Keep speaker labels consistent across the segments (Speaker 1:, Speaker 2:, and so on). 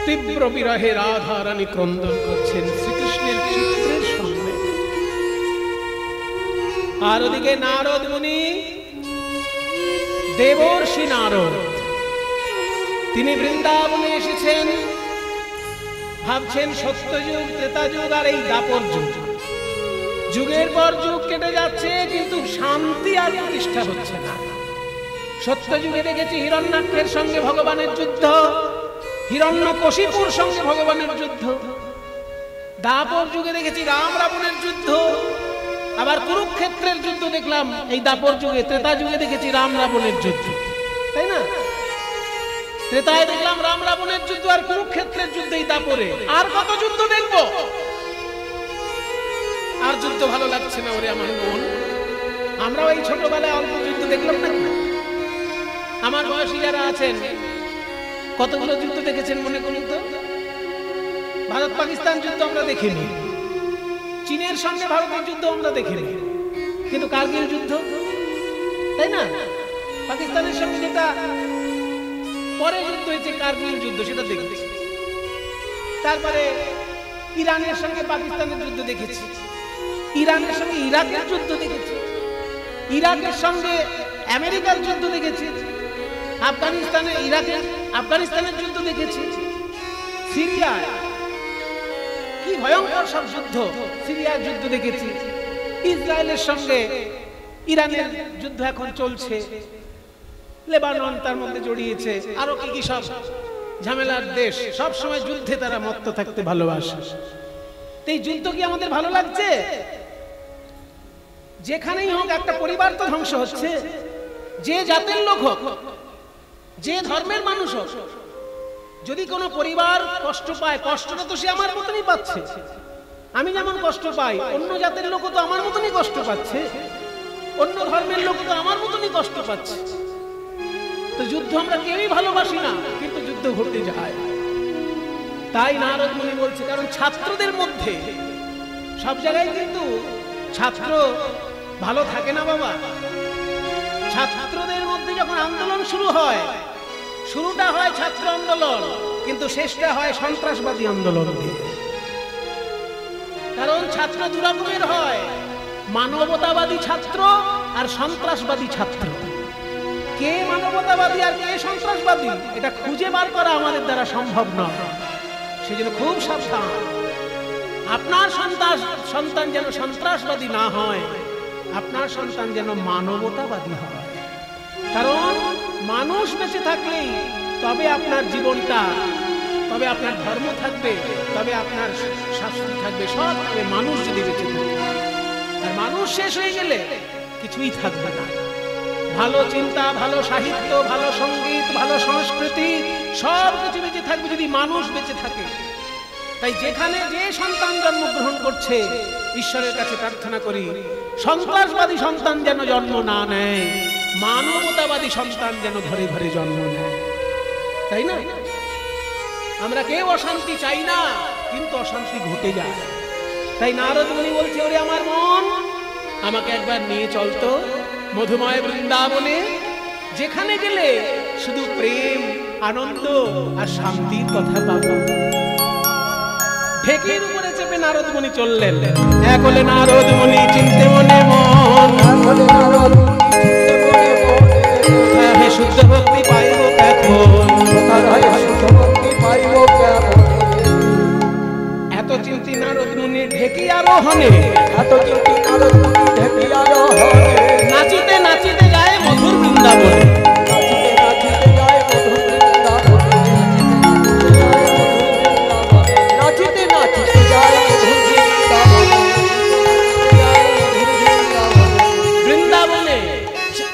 Speaker 1: তীব্র বিরহে রাধা রানী ক্রন্দন করছেন শ্রীকৃষ্ণের চিত্রের সামনে। আর ওদিকে নারদ মুনি, দেবর্ষি নারদ, তিনি বৃন্দাবনে এসেছেন। ভাবছেন সত্যযুগ, ত্রেতাযুগ আর এই দ্বাপর যুগ, যুগের পর যুগ কেটে যাচ্ছে, কিন্তু শান্তি আর প্রতিষ্ঠা হচ্ছে না। সত্যযুগে দেখেছি হিরণ্যাক্ষের সঙ্গে ভগবানের যুদ্ধ, হিরণ্যকশিপুর সঙ্গে ভগবানের যুদ্ধ। দ্বাপর যুগে দেখেছি রাম রাবণের যুদ্ধ, আবার কুরুক্ষেত্রের যুদ্ধ দেখলাম এই দ্বাপর যুগে। ত্রেতা যুগে দেখেছি রাম রাবণের যুদ্ধ, তাই না? ত্রেতায় দেখলাম রাম রাবণের যুদ্ধ আর কুরুক্ষেত্রের যুদ্ধ এই দ্বাপরে। আর কত যুদ্ধ দেখবো? আর যুদ্ধ ভালো লাগছে না ওরে আমার মন। আমরাও এই ছোটবেলায় অল্প যুদ্ধ দেখলাম না? আমার বয়সী যারা আছেন কতগুলো যুদ্ধ দেখেছেন মনে করুন তো। ভারত পাকিস্তান যুদ্ধ আমরা দেখিনি, চীনের সঙ্গে ভারতের যুদ্ধ আমরা দেখিনি, কিন্তু কারগিল যুদ্ধ, তাই না? পাকিস্তানের সঙ্গে যেটা পরে যুদ্ধ হয়েছে কারগিল যুদ্ধ, সেটা দেখেছি। তারপরে ইরানের সঙ্গে পাকিস্তানের যুদ্ধ দেখেছি, ইরানের সঙ্গে ইরাকের যুদ্ধ দেখেছি, ইরাকের সঙ্গে আমেরিকার যুদ্ধ দেখেছি, আফগানিস্তানের যুদ্ধ দেখেছি, সিরিয়ায় কি ভয়ঙ্কর সব যুদ্ধ, সিরিয়ার যুদ্ধ দেখেছি, ইসরায়েলের সঙ্গে ইরানের যুদ্ধ এখন চলছে, লেবানন তার মধ্যে জড়িয়েছে, আরো কি কি সব ঝামেলার দেশ, সব সময় যুদ্ধে তারা মত্ত থাকতে ভালোবাসে। এই যুদ্ধ কি আমাদের ভালো লাগছে? যেখানেই হোক একটা পরিবার তো ধ্বংস হচ্ছে, যে জাতের লোক হোক, যে ধর্মের মানুষ হোক, যদি কোনো পরিবার কষ্ট পায়, কষ্টটা তো সে আমার মতনই পাচ্ছে। আমি যেমন কষ্ট পাই, অন্য জাতের লোক তো আমার মতনই কষ্ট পাচ্ছে, অন্য ধর্মের লোক তো আমার মতনই কষ্ট পাচ্ছে। তো যুদ্ধ আমরা কেউই ভালোবাসি না, কিন্তু যুদ্ধ ঘটে যায়। তাই নারদ মুনি বলছে, কারণ ছাত্রদের মধ্যে সব জায়গায় কিন্তু ছাত্র ভালো থাকে না বাবা। ছাত্রদের মধ্যে যখন আন্দোলন শুরু হয়, শুরুটা হয় ছাত্র আন্দোলন, কিন্তু শেষটা হয় সন্ত্রাসবাদী আন্দোলন দিয়ে। কারণ ছাত্র দুরকমের হয়, মানবতাবাদী ছাত্র আর সন্ত্রাসবাদী ছাত্র। কে মানবতাবাদী আর কে সন্ত্রাসবাদী এটা খুঁজে বার করা আমাদের দ্বারা সম্ভব নয়। সেজন্য খুব সাবধান, আপনার সন্তান যেন সন্ত্রাসবাদী না হয়, আপনার সন্তান যেন মানবতাবাদী হয়। কারণ মানুষ বেঁচে থাকলেই তবে আপনার জীবনটা, তবে আপনার ধর্ম থাকবে, তবে আপনার শাস্তি থাকবে, সব থাকবে মানুষ যদি বেঁচে থাকে। আর মানুষ শেষ হয়ে গেলে কিছুই থাকবে না। ভালো চিন্তা, ভালো সাহিত্য, ভালো সঙ্গীত, ভালো সংস্কৃতি সব কিছু বেঁচে থাকবে যদি মানুষ বেঁচে থাকে। তাই যেখানে যে সন্তান জন্মগ্রহণ করছে, ঈশ্বরের কাছে প্রার্থনা করি সন্ত্রাসবাদী সন্তান যেন জন্ম না নেয়, মানবতাবাদী সন্তান যেন ঘরে ঘরে জন্ম নেয়, তাই না? আমরা কেউ অশান্তি চাই না, কিন্তু অশান্তি ঘটে যায়। তাই নারদ মুনি বলছে, ওরে আমার মন, আমাকে একবার নিয়ে চলতো মধুময় বৃন্দাবনে, যেখানে গেলে শুধু প্রেম, আনন্দ আর শান্তির কথা পাবো। ঢেকির উপরে চেপে নারদ মুনি চললেন। এক হলে নারদ মুনি চিনতে মনে মন, হে শুদ্ধ ভক্তি পাইব এখন, এত চিন্তি নারদ মুনি ঢেকি আরোহণে, নাচিতে নাচিতে যায় মধুর বৃন্দাবনে। বৃন্দাবনে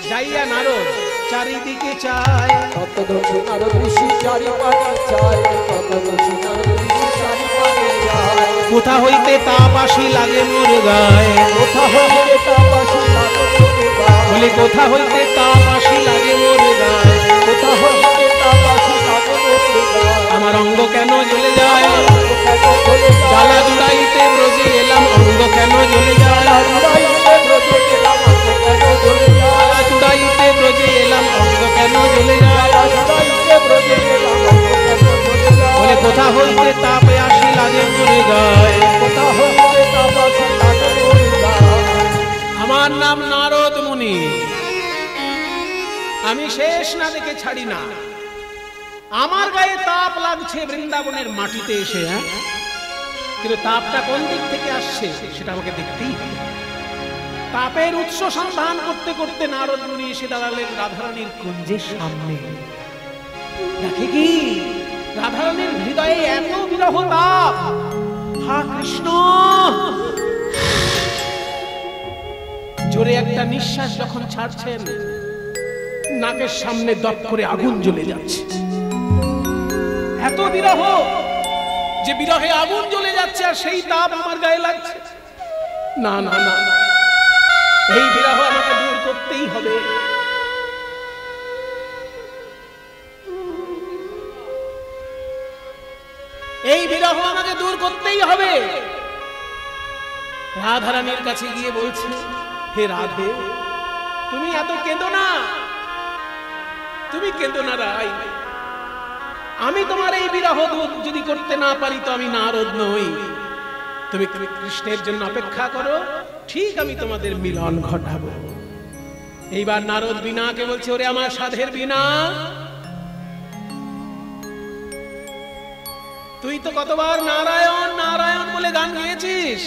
Speaker 1: যাইয়া নারদ চারিদিকে চায়, কোথা হইতে তাপ আসি লাগে মোর গায়ে, বলে কোথা হইতে তাপ আসি লাগে মোর গায়ে, আমার অঙ্গ কেন জ্বলে যায়, জ্বালা জুড়াইতে ব্রজে এলাম অঙ্গ কেন জ্বলে যায়, জ্বালা জুড়াইতে ব্রজে এলাম অঙ্গ কেন জ্বলে যায়, বলে কোথা হইতে তাপে আসিল আগে করে গায়,
Speaker 2: কোথা হইতে তাপ আসিল আগে করে গায়।
Speaker 1: আমার নাম নারদ মুনি, আমি শেষ না দেখে ছাড়ি না। আমার গায়ে তাপ লাগছে বৃন্দাবনের মাটিতে এসে, কিন্তু তাপটা কোন দিক থেকে আসছে সেটা আমাকে দেখতেই হবে। তাপের উৎস সন্ধান করতে করতে নারদ মুনি এসে দাঁড়ালেন রাধারানীর কুঞ্জের সামনে। দেখে কি রাধারানীর হৃদয়ে এত বিরহ তাপ, হা কৃষ্ণ। জোরে একটা নিঃশ্বাস যখন ছাড়ছেন, নাকের সামনে দপ করে আগুন জ্বলে যাচ্ছে। এত বিরহ যে বিরহে আগুন জ্বলে যাচ্ছে, আর সেই তাপ আমার গায়ে লাগছে। না না না, এই বিরহ আমাকে দূর করতেই হবে। এই বিরহ আমাকে দূর করতেই হবে। রাধারানীর কাছে গিয়ে বলছে, হে রাধে, তুমি এত কেঁদো না, তুমি কেঁদো না রাই। আমি তোমার এই বিরহ দূর যদি করতে না পারি তো আমি নারদ নই। তুমি কৃষ্ণের জন্য অপেক্ষা করো, ঠিক আমি তোমাদের মিলন ঘটাবো। এইবার নারদ বীণাকে বলছে, ওরে আমার সাধের বীণা, তুই তো কতবার নারায়ণ নারায়ণ বলে গান গেয়েছিস,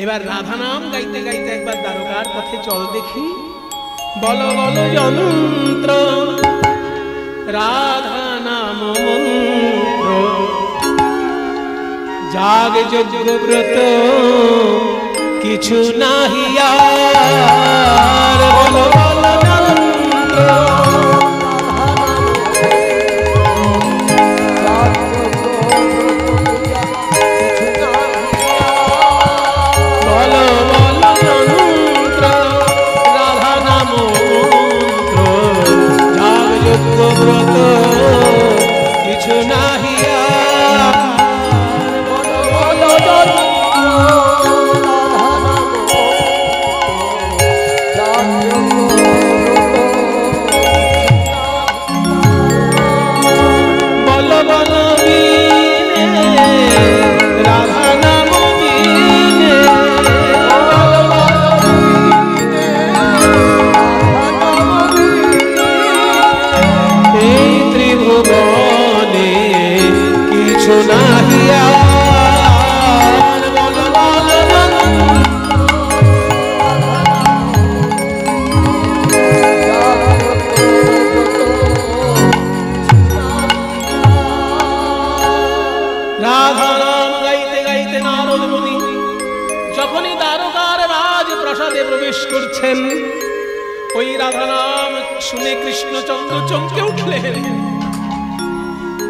Speaker 1: এবার রাধা নাম গাইতে গাইতে একবার দ্বারকার পথে চল দেখি। বলো বলো যন্ত্র রাধা নাম মন্ত্র, জাগ যজ্ঞ ব্রত কিছু নাহি আর। বলো বলো যন্ত্র ব্রত কিছু নাহিয়া। বল বল বিনে রাধা নাম বিনে, এই ত্রিভুবনে কিছু নাহিয়া। রাধা নাম গাইতে গাইতে নারদ মুনি যখনই দ্বারকার রাজ প্রাসাদে প্রবেশ করছেন, ওই রাধা নাম শুনে কৃষ্ণচন্দ্র চমকে উঠলেন।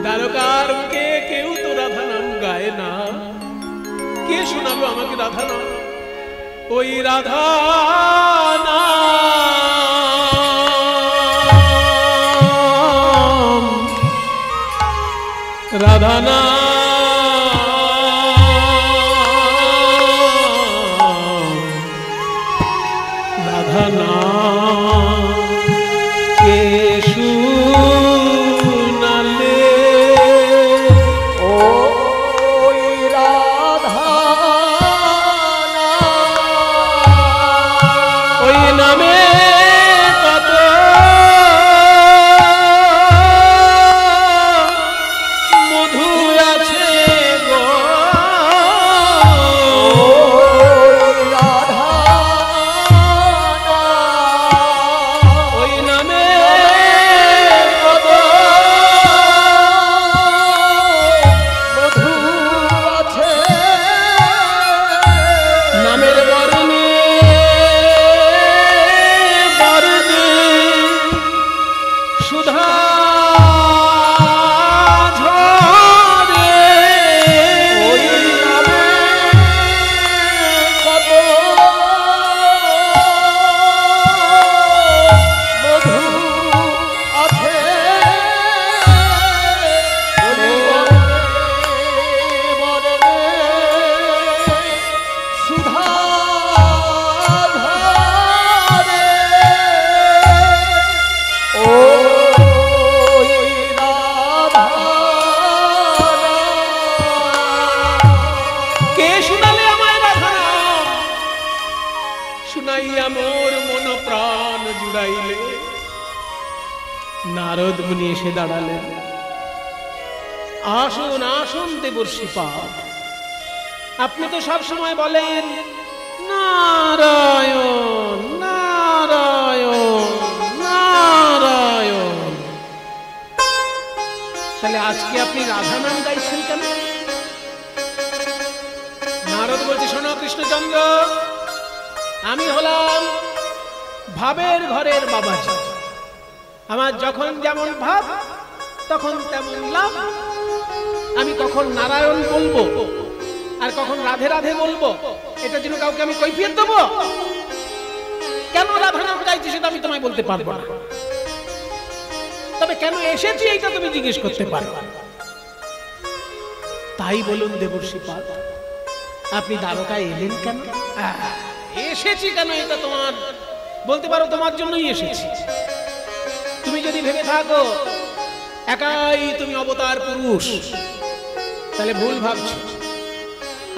Speaker 1: দ্বারকার কে কেউ তো রাধা নাম গায় না, কে শোনাবো আমাকে রাধা নাম? ওই রাধা নাম, রাধা নাম, রাধা নাম কে শুনালে,
Speaker 2: ওই রাধা
Speaker 1: ওই নামে কত মধু আছে। শুনাইয়া মোর মন প্রাণ জুড়াইলে। নারদ মুনি এসে দাঁড়ালেন। আসুন আসুন দেবর্ষিপাদ, আপনি তো সব সময় বলেন নারায়ণ নারায়ণ নারায়ণ, তাহলে আজকে আপনি রাধা নাম গাইছেন কেন? নারদ বলছে, শোনো কৃষ্ণচন্দ্র, আমি হলাম ভাবের ঘরের বাবাজি। আমার যখন যেমন ভাব তখন তেমন লাভ। আমি কখন নারায়ণ বলবো আর কখন রাধে রাধে বলবো, এটা জন্য কাউকে আমি কৈফিয়ত দেবো? কেন রাধা নাম গাইছি সেটা আমি তোমায় বলতে পারবো না, তবে কেন এসেছি এইটা তুমি জিজ্ঞেস করতে পারো। তাই বলুন দেবর্ষিপাদ, আপনি দ্বারকায় এলেন কেন? এসেছি কেন এটা তোমার বলতে পারো, তোমার জন্যই এসেছি। তুমি যদি ভেবে থাকো একাই তুমি অবতার পুরুষ, তাহলে ভুল ভাবছো।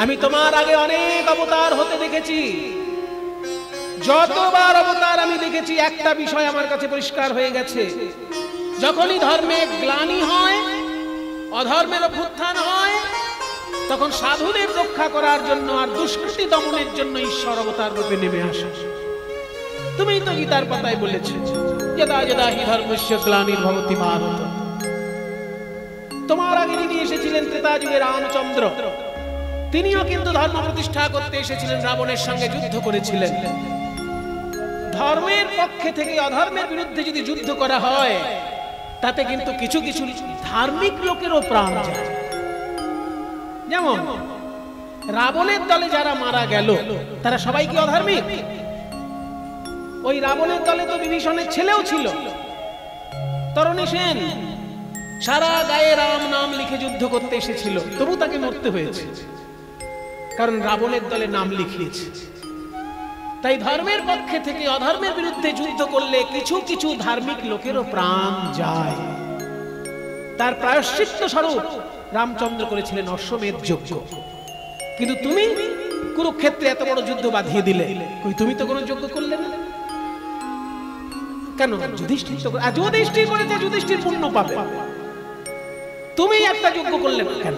Speaker 1: আমি তোমার আগে অনেক অবতার হতে দেখেছি। যতবার অবতার আমি দেখেছি, একটা বিষয় আমার কাছে পরিষ্কার হয়ে গেছে, যখনই ধর্মে গ্লানি হয়, অধর্মের অভ্যুত্থান হয়, তখন সাধুদের রক্ষা করার জন্য আর দুষ্কৃতি দমনের জন্য ঈশ্বর অবতার রূপে নেমে আসে। তুমি তো গীতার পাতায় বলেছ, যদা যদা হি ধর্মস্য গ্লানির্ভবতি ভারত। তোমার আগে যিনি এসেছিলেন ত্রেতা যুগে রামচন্দ্র, তিনিও কিন্তু ধর্ম প্রতিষ্ঠা করতে এসেছিলেন, রাবণের সঙ্গে যুদ্ধ করেছিলেন। ধর্মের পক্ষে থেকে অধর্মের বিরুদ্ধে যদি যুদ্ধ করা হয়, তাতে কিন্তু কিছু কিছু ধার্মিক লোকেরও প্রাণ যায়। যেমন রাবণের দলে যারা মারা গেল, তারা সবাই কি অধার্মিক? ওই রাবণের দলে তো বিভীষণের ছেলেও ছিল, তরণী সেন। সারা গায়ে রাম নাম লিখে যুদ্ধ করতে এসেছিল, তবু তাকে মরতে হয়েছে, কারণ রাবণের দলে নাম লিখিয়েছে। তাই ধর্মের পক্ষে থেকে অধর্মের বিরুদ্ধে যুদ্ধ করলে কিছু কিছু ধার্মিক লোকেরও প্রাণ যায়। তার প্রায়শ্চিত্ত স্বরূপ রামচন্দ্র করেছিলেন অশ্বমেধ যজ্ঞ। কিন্তু তুমি কুরুক্ষেত্রে এত বড় যুদ্ধ বাঁধিয়ে দিলে, কই তুমি তো কোনো যজ্ঞ করলে না কেন? যুধিষ্ঠির তো, যুধিষ্ঠির করেছে, যুধিষ্ঠির পুণ্য পাবে, তুমি একটা যজ্ঞ করলে না কেন?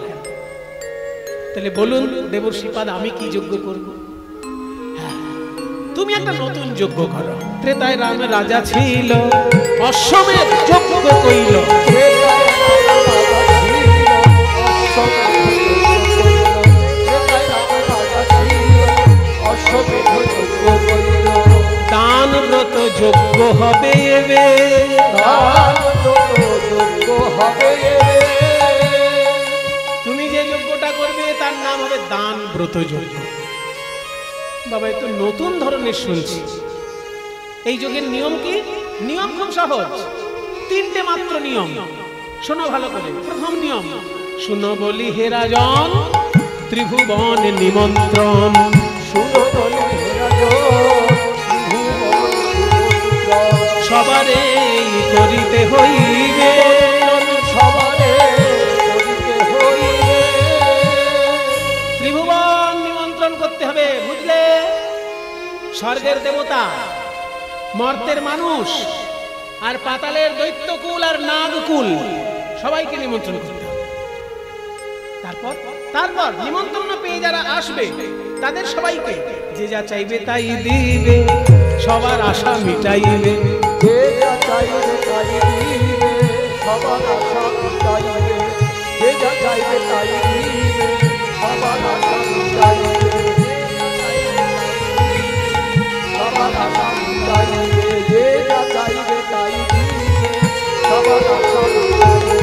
Speaker 1: তাহলে বলুন দেবর্ষিপাদ, আমি কি যজ্ঞ করব? তুমি একটা নতুন যজ্ঞ করো। ত্রেতায় রামের রাজা ছিল, অশ্বমেধ যজ্ঞ কইল। দান ব্রত যজ্ঞ হবে এবে, তুমি যে যজ্ঞটা করবে তার নাম হবে দান ব্রত যজ্ঞ। বাবা, এ তো নতুন ধরনের শুনছি। এই যজ্ঞের নিয়ম কি? নিয়ম খুব সহজ, তিনটে মাত্র নিয়ম। শোনো ভালো করে। প্রথম নিয়ম, শুনো বলি হে রাজন, ত্রিভুবন নিমন্ত্রণ। শুনো বলি হে রাজন, সবারে করিতে হইবে, সবারে করিতে হইবে। ত্রিভুবন নিমন্ত্রণ করতে হবে, বুঝলে? স্বর্গের দেবতা, মর্তের মানুষ, আর পাতালের দৈত্যকুল আর নাগকুল, সবাইকে নিমন্ত্রণ করতে হবে। তারপর নিমন্ত্রণ পেয়ে যারা আসবে তাদের সবাইকে যে যা চাইবে তাই দিবে, সবার আশা মিটাইবে। যে যা চাইবে তাই দিবে, সবার আশা মিটাইবে। যে যা চাইবে তাই দিবে, সবার আশা মিটাইবে। সবার আশা মিটাইবে। যে যা চাইবে তাই দিবে, সবার আশা মিটাইবে।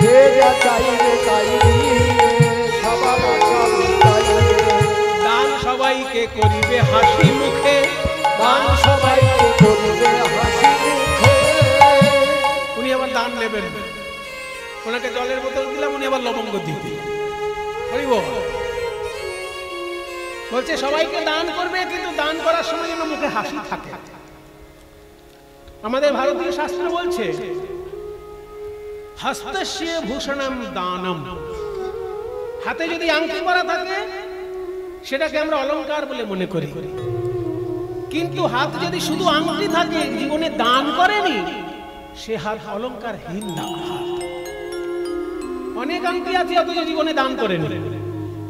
Speaker 1: যে যা চাইবে তাই দিবে, সবার আশা মিটাইবে। দান সবাইকে করিবে হাসি মুখে, দান সবাইকে করিবে হাসি মুখে। উনি আবার দান নেবেন, ওনাকে জলের বোতল দিলাম, উনি আবার লবঙ্গ দিতে বলছে সবাইকে দান করবে, কিন্তু দান করার সময় যেন মুখে হাসি থাকে। আমাদের ভারতীয় শাস্ত্র বলছে হস্তস্য ভূষণম দানম, হাতে যদি আংটি পরা থাকে সেটাকে আমরা অলংকার বলে মনে করি, কিন্তু হাত যদি শুধু আংটি থাকে, জীবনে দান করেনি, সে হাত অলংকারহীন না। অনেক আংটি আছে অথচ জীবনে দান করেনি,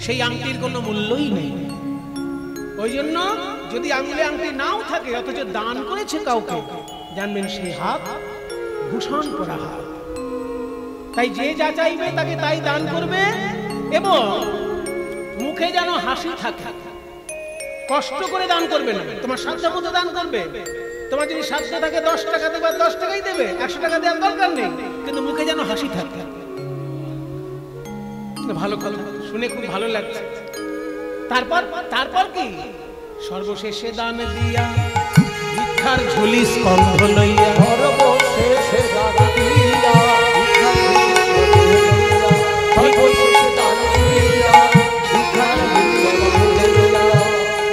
Speaker 1: সেই আংটির কোনো মূল্যই নেই। ওই জন্য যদি আঙুলে আংটি নাও থাকে অথচ দান করেছে কাউকে, জানবেন সেই হাত ভূষণ করা হাত। তাই যে যা চাইবে তাকে তাই দান করবে, এবং মুখে যেন হাসি থাকে। কষ্ট করে দান করবে না, তোমার সাধ্য মতো দান করবে। তোমার যদি সাধ্য থাকে 10 টাকা দেবে, 10 টাকাই দেবে, 100 টাকা দেওয়ার দরকার নেই, কিন্তু মুখে যেন হাসি থাকে। ভালো কথা শুনে খুব ভালো লাগছে। তারপর কি? সর্বশেষে দান দিয়া ভিক্ষার ঝুলি স্কন্ধ লইয়া,
Speaker 2: সর্বশেষে দান দিয়া সর্বশেষে দান দিয়া ভিক্ষার ঝুলি লইয়া,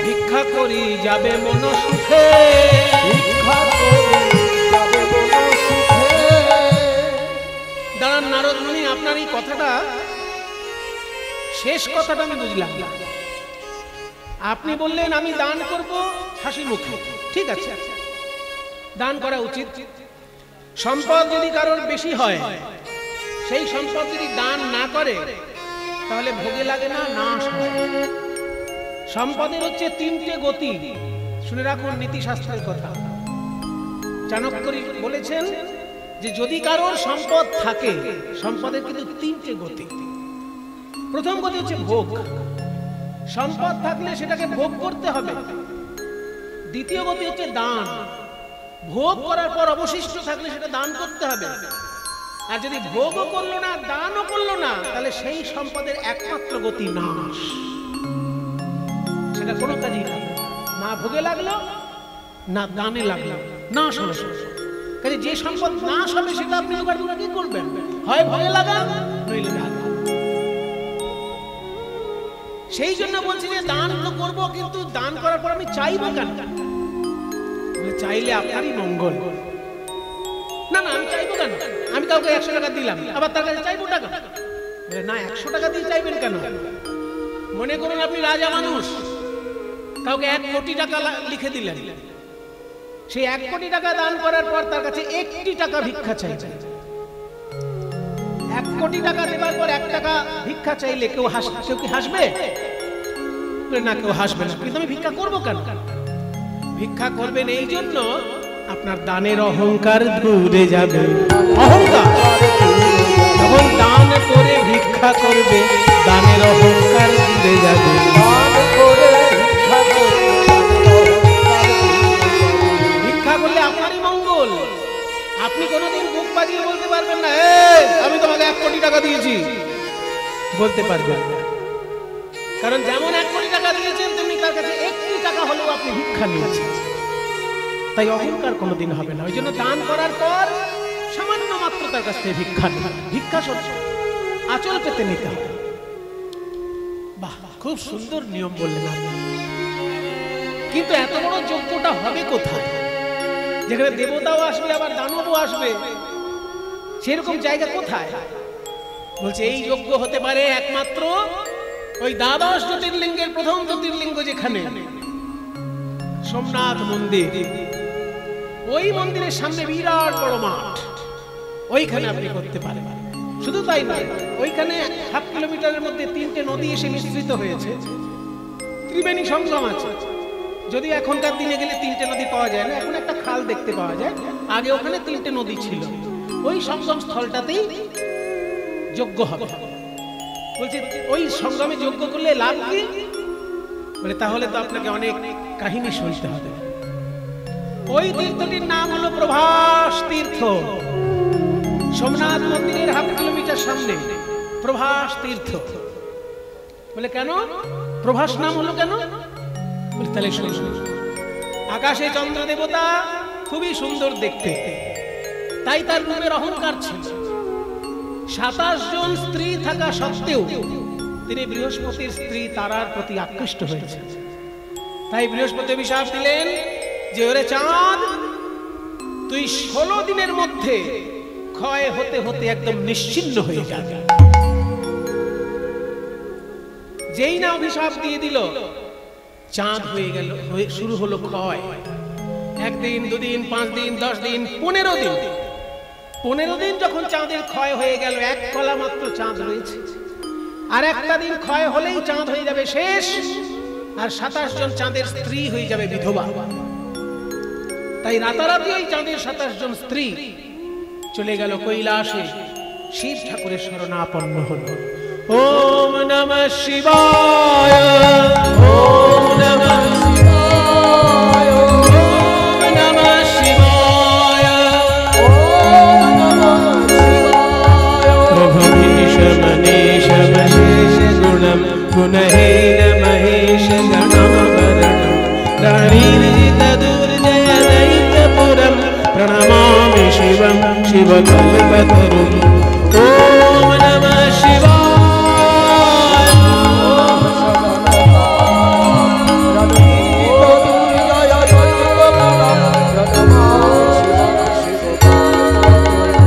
Speaker 1: ভিক্ষা করি যাবে মন সুখে,
Speaker 2: ভিক্ষা করি যাবে মন সুখে।
Speaker 1: দাঁড়ান নারদ মুনি, আপনার এই কথাটা, শেষ কথাটা আমি বুঝলাম। আপনি বললেন আমি দান করব হাসি মুখে, ঠিক আছে, দান করা উচিত। সম্পদ যদি কারোর বেশি হয়, সেই সম্পদ যদি দান না করে তাহলে ভোগে লাগে না, নাশ হয়। সম্পদের হচ্ছে 3টে গতি, শুনে রাখুন নীতিশাস্ত্রের কথা। চাণক্য বলেছেন যে যদি কারোর সম্পদ থাকে, সম্পদের কিন্তু 3টে গতি। প্রথম গতি হচ্ছে ভোগ, সম্পদ থাকলে সেটাকে ভোগ করতে হবে। দ্বিতীয় গতি হচ্ছে দান, ভোগ করার পর অবশিষ্ট থাকলে সেটা দান করতে হবে। আর যদি ভোগও করলো না, দানও করলো না, তাহলে সেই সম্পদের একমাত্র গতি নাশ। সেটা কোনো কাজই না ভোগে লাগলো না দানে লাগলো, নাশ হলো। কাজে যে সম্পদ নাশ হবে সেটা আপনি আবার কি করবেন? হয় ভোগে লাগান, নইলে দান। সেই জন্য বলছি যে দান তো করবো, কিন্তু দান করার পর আমি চাইবো কেন? চাইলে আপনারই মঙ্গল। না না, আমি চাইবো কেন? আমি কাউকে 100 টাকা দিলাম, আবার তার কাছে চাইবো টাকা? না, 100 টাকা দিয়ে চাইবেন কেন? মনে করুন আপনি রাজা মানুষ, কাউকে 1 কোটি টাকা লিখে দিলেন, সেই 1 কোটি টাকা দান করার পর তার কাছে 1টি টাকা ভিক্ষা চাইছেন। 1 কোটি টাকা দেওয়ার পর 1 টাকা ভিক্ষা চাইলে কেউ কি হাসবে? না, কেউ হাসবে না। কিন্তু আমি ভিক্ষা করবো কেন? ভিক্ষা করবেন এই জন্য আপনার দানের অহংকার দূরে যাবে। অহংকার যখন দান করে ভিক্ষা করবে, দানের অহংকার দূরে যাবে। ভিক্ষা করলে আপনারই মঙ্গল। আপনি কোনোদিন বুক বাজিয়ে বলতে পারবেন না আমি তোমাকে 1 কোটি টাকা দিয়েছি, বলতে পারবেন না। কারণ যেমন 1 কোটি টাকা দিয়েছেন, তেমনি তার কাছে 1টি টাকা হলেও আপনি ভিক্ষা নিয়েছেন। তাই অহংকার কোনোদিন হবে না। ওই জন্য দান করার পর সামান্য মাত্র তার কাছ থেকে ভিক্ষা নেই, ভিক্ষা আচল পেতে নিতে হবে। বাহ, খুব সুন্দর নিয়ম বললেন আপনি। কিন্তু এত বড় যজ্ঞটা হবে কোথায়, যেখানে দেবতাও আসবে আবার দানবও আসবে? সেরকম জায়গা কোথায়? বলছে এই যজ্ঞ হতে পারে একমাত্র ওই দ্বাদশ জ্যোতির্লিঙ্গের প্রথম জ্যোতির্লিঙ্গ যেখানে সোমনাথ মন্দির, ওই মন্দিরের সামনে বিরাট বড় মাঠ, ওইখানে আপনি করতে পারেন। শুধু তাই নয়, ওইখানে 7 কিলোমিটারের মধ্যে 3টে নদী এসে মিশ্রিত হয়েছে, ত্রিবেণী সঙ্গম আছে। যদি এখনকার দিনে গেলে 3টে নদী পাওয়া যায় না, এখন একটা খাল দেখতে পাওয়া যায়। আগে ওখানে 3টে নদী ছিল, ওই সঙ্গম স্থলটাতেই যজ্ঞ হবে। বলছে ওই সঙ্গমে যজ্ঞ করলে লাভ কি? বলে তাহলে তো আপনাকে অনেক কাহিনী শুনতে হবে। ওই তীর্থটির নাম হলো প্রভাস তীর্থ। সোমনাথ মন্দিরের 1/2 কিলোমিটার সামনে প্রভাস তীর্থ। বলে কেন প্রভাস নাম হলো কেন? বলে তাহলে শুনুন। আকাশে চন্দ্র দেবতা খুবই সুন্দর দেখতে, তাই তার রূপের অহংকার ছিল। 27 জন স্ত্রী থাকা সত্ত্বেও তিনি বৃহস্পতির স্ত্রী তারার প্রতি আকৃষ্ট হয়েছে। তাই বৃহস্পতি অভিশাপ দিলেন যে ওরে চাঁদ, তুই 16 দিনের মধ্যে ক্ষয় হতে হতে একদম নিশ্চিহ্ন হয়ে যাবে। যেই না অভিশাপ দিয়ে দিল, চাঁদ হয়ে গেল, শুরু হলো ক্ষয়। একদিন, দুদিন, 5 দিন, 10 দিন, 15 দিন। 15 দিন যখন চাঁদের ক্ষয় হয়ে গেল, এক কলা মাত্র চাঁদ রয়েছে। আর একটা দিন ক্ষয় হলেই চাঁদ হয়ে যাবে শেষ, আর 27 জন চাঁদের স্ত্রী হয়ে যাবে বিধবা। তাই রাতারাতি ওই চাঁদের 27 জন স্ত্রী চলে গেল কৈলাসে, শিব ঠাকুরের শরণাপন্ন হল। ওম নমঃ শিবায়, ওম নমঃ শিবায়, ওম নমঃ শিবায়, ওম নমঃ শিবায়। প্রভুমীশ মনীষ মহেশ গুণম গুণহীন মহেশ গণাভরণম রাণীরিত দুর্জয় দৈত্যপুরম প্रणमामि शिवं शिवकल्पतरुं। ओम नमः शिवाय,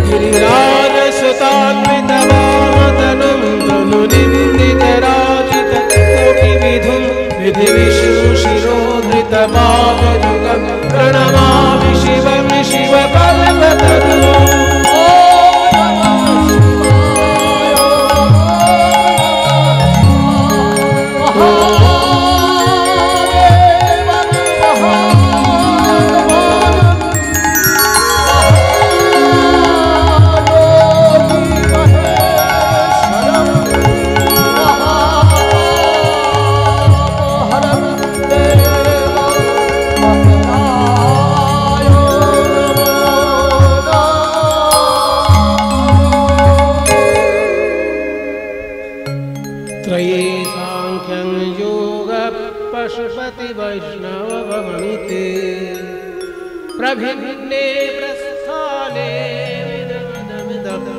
Speaker 1: गिरिराजसुतान्वितवामतनुं धनुनिन्दितराजितकोटिविधुं विधिविष्णुशिरोधृतपादयुगं प्रणमामि शिवं शिवकल्पतरुं। त्रये सांख्यं योगः पशुपति वैष्णवममिते प्रभिन्ने प्रस्थाने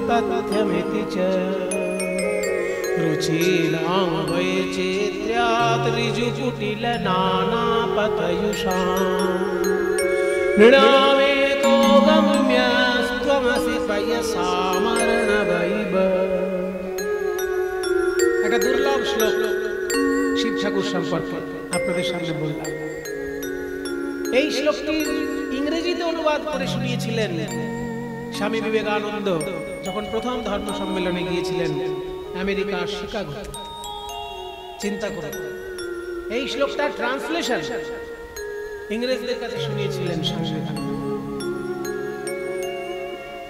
Speaker 1: तथ्यमिति च रुचिलां वैचित्र्यात् ऋजुकुटिलनानापतयुषाम् नृणामेको गम्यस्त्वमसि पयसामरणवैव। একটা দুর্লভ শ্লোক শিব ঠাকুর সম্পর্কে আপনাদের সামনে বললাম। এই শ্লোকটি ইংরেজিতে অনুবাদ করে শুনিয়েছিলেন স্বামী বিবেকানন্দ যখন প্রথম ধর্ম সম্মেলনে গিয়েছিলেন আমেরিকার শিকাগো। চিন্তা করুন, এই শ্লোকটার ট্রান্সলেশন ইংরেজদের কাছে শুনিয়েছিলেন স্বামী বিবেকানন্দ।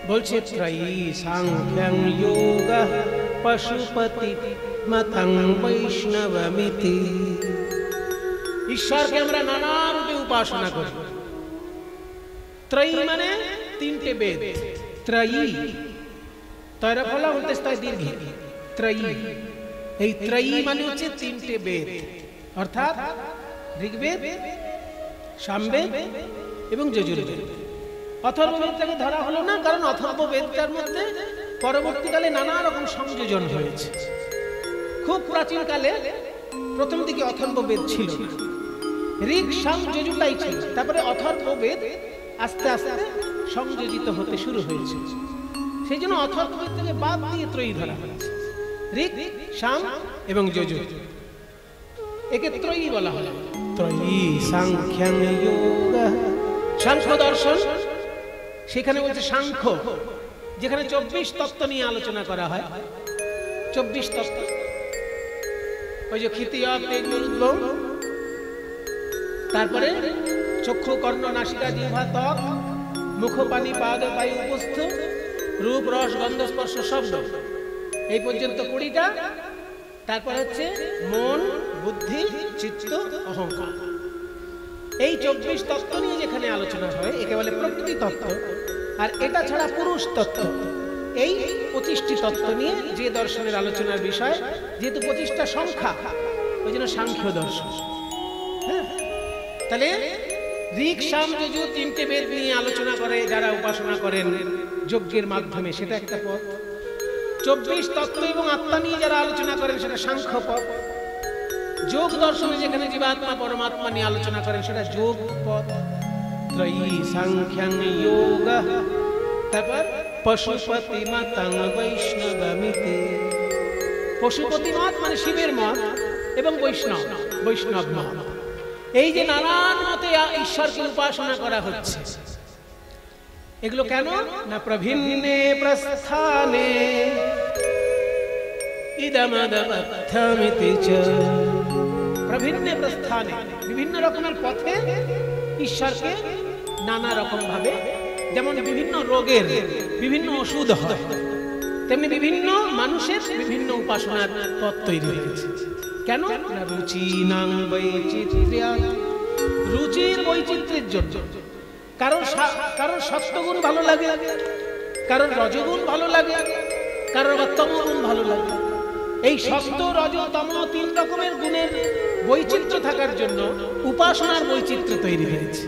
Speaker 1: বলছে ত্রয়ী সাংখ্যং যোগঃ পশুপতি मतং বৈষ্ণবমিতি। ঈশ্বরকে আমরা নানা রূপে উপাসনা করি। ত্রয়ী মানে তিনটে বেদ। ত্রয়ী তয়রা ফলা হতে স্থায় দীর্ঘ ত্রয়ী। এই ত্রয়ী মানে হচ্ছে তিনটে বেদ, অর্থাৎ ঋগ্বেদ, সামবেদ এবং যজুর্বেদ। অথর্ববেদটাকে ধরা হলো না, কারণ অথর্ববেদটার মধ্যে পরবর্তীকালে নানা রকম সংযোজন হয়েছে। খুব প্রাচীন কালে প্রথম দিকে অথর্ববেদ ছিল, ঋগ সাম যজুটাই ছিল। তারপরে অথর্ববেদ আস্তে আস্তে সংযোজিত হতে শুরু হয়েছে। সেই জন্য অথর্ববেদ থেকে বাদ দিয়ে ত্রয়ী ধরা হয়েছে, ঋগ, সাম এবং যজু। একে ত্রয়ী বলা হয়। ত্রয়ী সাংখ্যং যোগঃ, সাংখ্য দর্শন। সেখানে বলছে সাংখ্য, যেখানে 24 তত্ত্ব নিয়ে আলোচনা করা হয়। 24 তত্ত্ব, ওই যে ক্ষিতীয় তেজোদ্ভব, তারপরে চক্ষু কর্ণ নাসিকা জিহ্বা ত্বক মুখ পানি পাদ বায়ু উপস্থ রূপ রস গন্ধ স্পর্শ শব্দ, এই পর্যন্ত 20টা। তারপর হচ্ছে মন বুদ্ধি চিত্ত অহংকার। এই 24 তত্ত্ব নিয়ে যেখানে আলোচনা হয় একে বলে প্রকৃতি তত্ত্ব। আর এটা ছাড়া পুরুষ তত্ত্ব। এই 25টি তত্ত্ব নিয়ে যে দর্শনের আলোচনার বিষয়, যেহেতু 25টা সংখ্যা ওই জন্য সাংখ্য দর্শন। হ্যাঁ, তাহলে ঋগ সাম যজু তিনটে বেদ নিয়ে আলোচনা করে যারা উপাসনা করেন যজ্ঞের মাধ্যমে, সেটা একটা পথ। 24 তত্ত্ব এবং আত্মা নিয়ে যারা আলোচনা করেন সেটা সাংখ্য পথ। যোগ দর্শনে যেখানে জীবাত্মা পরমাত্মা নিয়ে আলোচনা করেন সেটা যোগ পথ। ত্রয়ী সাংখ্যং যোগঃ, তারপর পশুপতি মতং বৈষ্ণবমিতি। পশুপতি মত মানে শিবের মত, এবং বৈষ্ণব মত। এই যে নানান মতে ঈশ্বরকে উপাসনা করা হচ্ছে, এগুলো কেন না প্রভিন্নে প্রস্থানে ইদমদবদ্ধমিতি চ। প্রভিন্নে প্রস্থানে বিভিন্ন রকমের পথে ঈশ্বরকে নানা রকম ভাবে, যেমন বিভিন্ন রোগের বিভিন্ন ওষুধ হয়, তেমনি বিভিন্ন মানুষের বিভিন্ন উপাসনার পথ তৈরি হয়েছে। কেন না রুচিনাং বৈচিত্র্যাৎ, রুচির বৈচিত্র্যের জন্য। কারণ সত্যগুণ ভালো লাগে, কারণ রজগুণ ভালো লাগে, কারণ তমগুণ ভালো লাগে। এই সত্য রজ তম তিন রকমের গুণের বৈচিত্র্য থাকার জন্য উপাসনার বৈচিত্র্য তৈরি হয়েছে।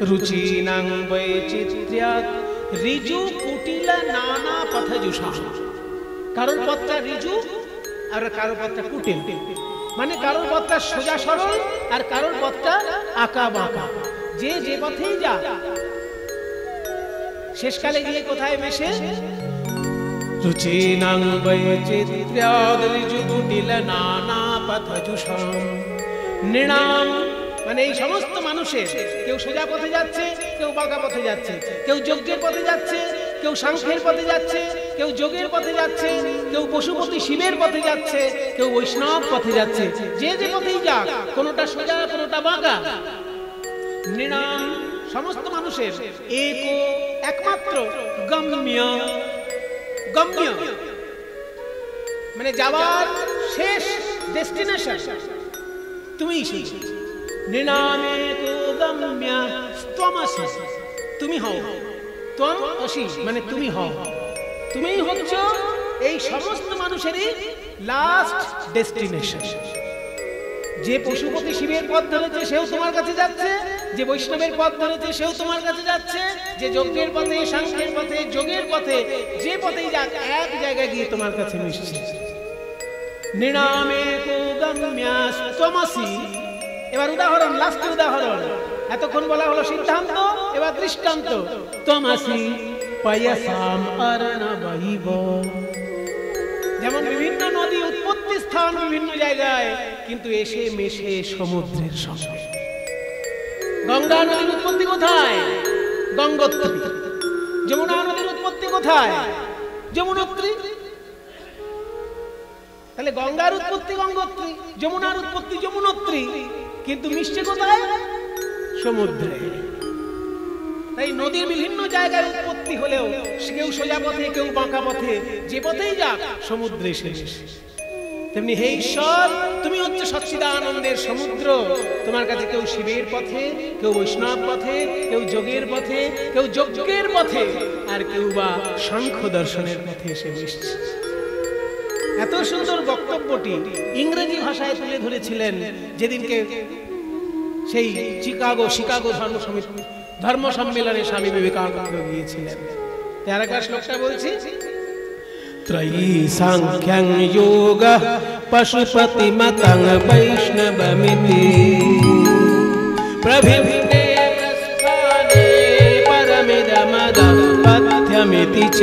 Speaker 1: রুচিনাং বৈচিত্র্যাৎ ঋজু কুটিল নানা পথযুষা। কারোর পথটা ঋজু আর কারোর পথটা কুটিল, মানে কারোর পথটা সোজা সরল আর কারোর পথটা আঁকা বাঁকা। যে যে পথেই যা, শেষকালে গিয়ে কোথায় মেশে? রুচিনাং বৈচিত্র্যাৎ ঋজু কুটিল নানা পথযুষা নৃণাম, মানে এই সমস্ত মানুষের কেউ সোজা পথে যাচ্ছে, কেউ বাঁকা পথে যাচ্ছে, কেউ যজ্ঞের পথে যাচ্ছে, কেউ সাংখ্যের পথে যাচ্ছে, কেউ যোগের পথে যাচ্ছে, কেউ পশুপতি শিবের পথে যাচ্ছে, কেউ বৈষ্ণব পথে যাচ্ছে। যে যে পথেই যাক, কোনোটা সোজা কোনোটা বাঁকা। নৃণাম সমস্ত মানুষের একমাত্র গম্য, মানে যাওয়ার শেষ ডেস্টিনেশন তুমিই। নৃণামে গম্য ত্বমসি, তুমি হও। ত্বম অসি মানে তুমি হও, তুমিই হচ্ছ এই সমস্ত মানুষেরই লাস্ট ডেস্টিনেশন। যে পশুপতি শিবের পথ ধরেছে সেও তোমার কাছে যাচ্ছে, যে বৈষ্ণবের পথ ধরেছে সেও তোমার কাছে যাচ্ছে, যে যজ্ঞের পথে, সাংখ্যের পথে, যোগের পথে, যে পথেই যাক এক জায়গায় গিয়ে তোমার কাছে মিশছে। নৃণামে গম্যাস্ত্বমসি। এবার উদাহরণ, লাস্টের উদাহরণ। এতক্ষণ বলা হলো সিদ্ধান্ত, এবার দৃষ্টান্ত। ত্বমসি পয়সাম অর্ণবৈব। যেমন বিভিন্ন নদী উৎপত্তি স্থান বিভিন্ন জায়গায়, কিন্তু এসে মেশে সমুদ্রের সঙ্গে। গঙ্গা নদীর উৎপত্তি কোথায়? গঙ্গোত্রী। যমুনা নদীর উৎপত্তি কোথায়? যমুনোত্রী। তাহলে গঙ্গার উৎপত্তি গঙ্গোত্রী, যমুনার উৎপত্তি যমুনোত্রী, কিন্তু মিশছে কোথায়? সমুদ্রে। তাই নদীর বিভিন্ন জায়গায় উৎপত্তি হলেও কেউ সোজা পথে, কেউ বাঁকা পথে, যে পথেই যাক সমুদ্রে শেষ। তেমনি হে ঈশ্বর, তুমি হচ্ছে সচ্চিদানন্দের সমুদ্র। তোমার কাছে কেউ শিবের পথে, কেউ বৈষ্ণব পথে, কেউ যোগের পথে, কেউ যজ্ঞের পথে, আর কেউ বা সাংখ্য দর্শনের পথে এসে মিশছে। এত সুন্দর বক্তব্যটি ইংরেজি ভাষায় তুলে ধরেছিলেন যেদিনকে সেই শিকাগো ধর্ম সম্মেলনে স্বামী বিবেকানন্দ গিয়েছিলেন। তার একটা শ্লোকটা বলছি। ত্রয়ী সাংখ্যং যোগঃ পশুপতি মতং বৈষ্ণবমিতি প্রভিন্নে প্রস্থানে পরমিদমদপথ্যমিতি চ।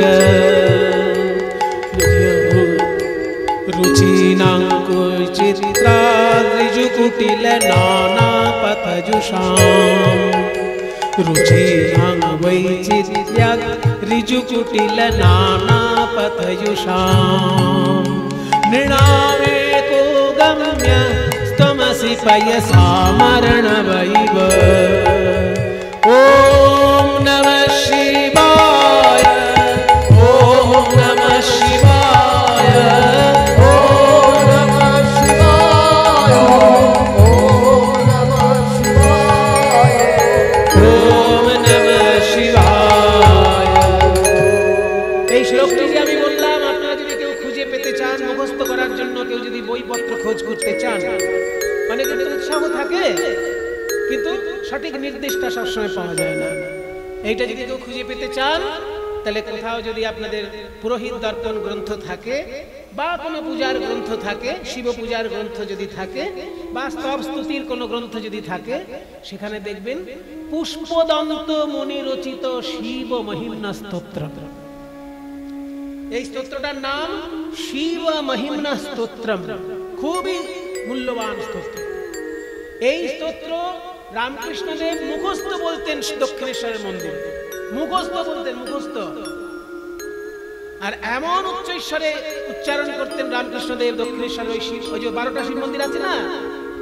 Speaker 1: रुचिनां कुचित्राद् ऋजुकुटिल नाना पथजुषाम्। रुचिनां वैचित्र्याद् ऋजुकुटिल नाना पथजुषाम्। नृणामेको गम्य स्तमसि पयसामर्णवैव। ॐ नमः शिवाय, ॐ नमः शिवाय, খোঁজ করতে চান, অনেক উৎসাহ থাকে কিন্তু সঠিক নির্দেশটা সবসময় পাওয়া যায় না। এইটা যদি কেউ খুঁজে পেতে চান, তাহলে কোথাও যদি আপনাদের পুরোহিত দর্পণ গ্রন্থ থাকে বা কোনো পূজার গ্রন্থ থাকে, শিব পূজার গ্রন্থ যদি থাকে বা স্তব স্তুতির কোনো গ্রন্থ যদি থাকে, সেখানে দেখবেন পুষ্পদন্ত মুনি রচিত শিব মহিম্না স্তোত্র। এই স্তোত্রটার নাম শিব মহিম্না স্তোত্রম। খুবই মূল্যবান স্তোত্র। এই স্তোত্র রামকৃষ্ণদেব মুখস্থ বলতেন দক্ষিণেশ্বরের মন্দিরে, মুখস্থ বলতেন, মুখস্থ। আর এমন উচ্চৈশ্বরে উচ্চারণ করতেন রামকৃষ্ণদেব দক্ষিণেশ্বরের ওই যে 12টা শিব মন্দির আছে না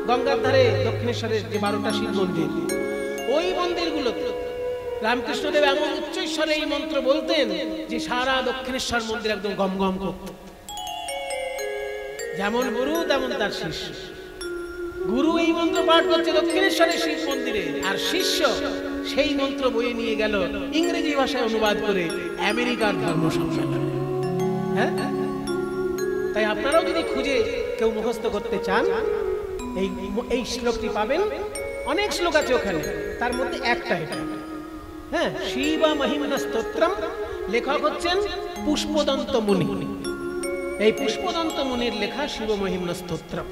Speaker 1: গঙ্গার ধারে, দক্ষিণেশ্বরের যে 12টা শিব মন্দির, ওই মন্দিরগুলোতে রামকৃষ্ণদেব এমন উচ্চৈশ্বরে এই মন্ত্র বলতেন যে সারা দক্ষিণেশ্বর মন্দির একদম গম গম করত। যেমন গুরু তেমন তার শিষ্য। গুরু এই মন্ত্র পাঠ করছে দক্ষিণেশ্বরের শিব মন্দিরে, আর শিষ্য সেই মন্ত্র বয়ে নিয়ে গেল ইংরেজি ভাষায় অনুবাদ করে আমেরিকার ধর্ম সম্মেলনে। হ্যাঁ, তাই আপনারাও যদি খুঁজে কেউ মুখস্থ করতে চান এই শ্লোকটি পাবেন। অনেক শ্লোক আছে ওখানে, তার মধ্যে একটা এটা। হ্যাঁ, শিব মহিমা স্তোত্রম, লেখক হচ্ছেন পুষ্পদন্ত মুনি। এই পুষ্পদন্ত মুনির লেখা শিব মহিমা স্তোত্রম।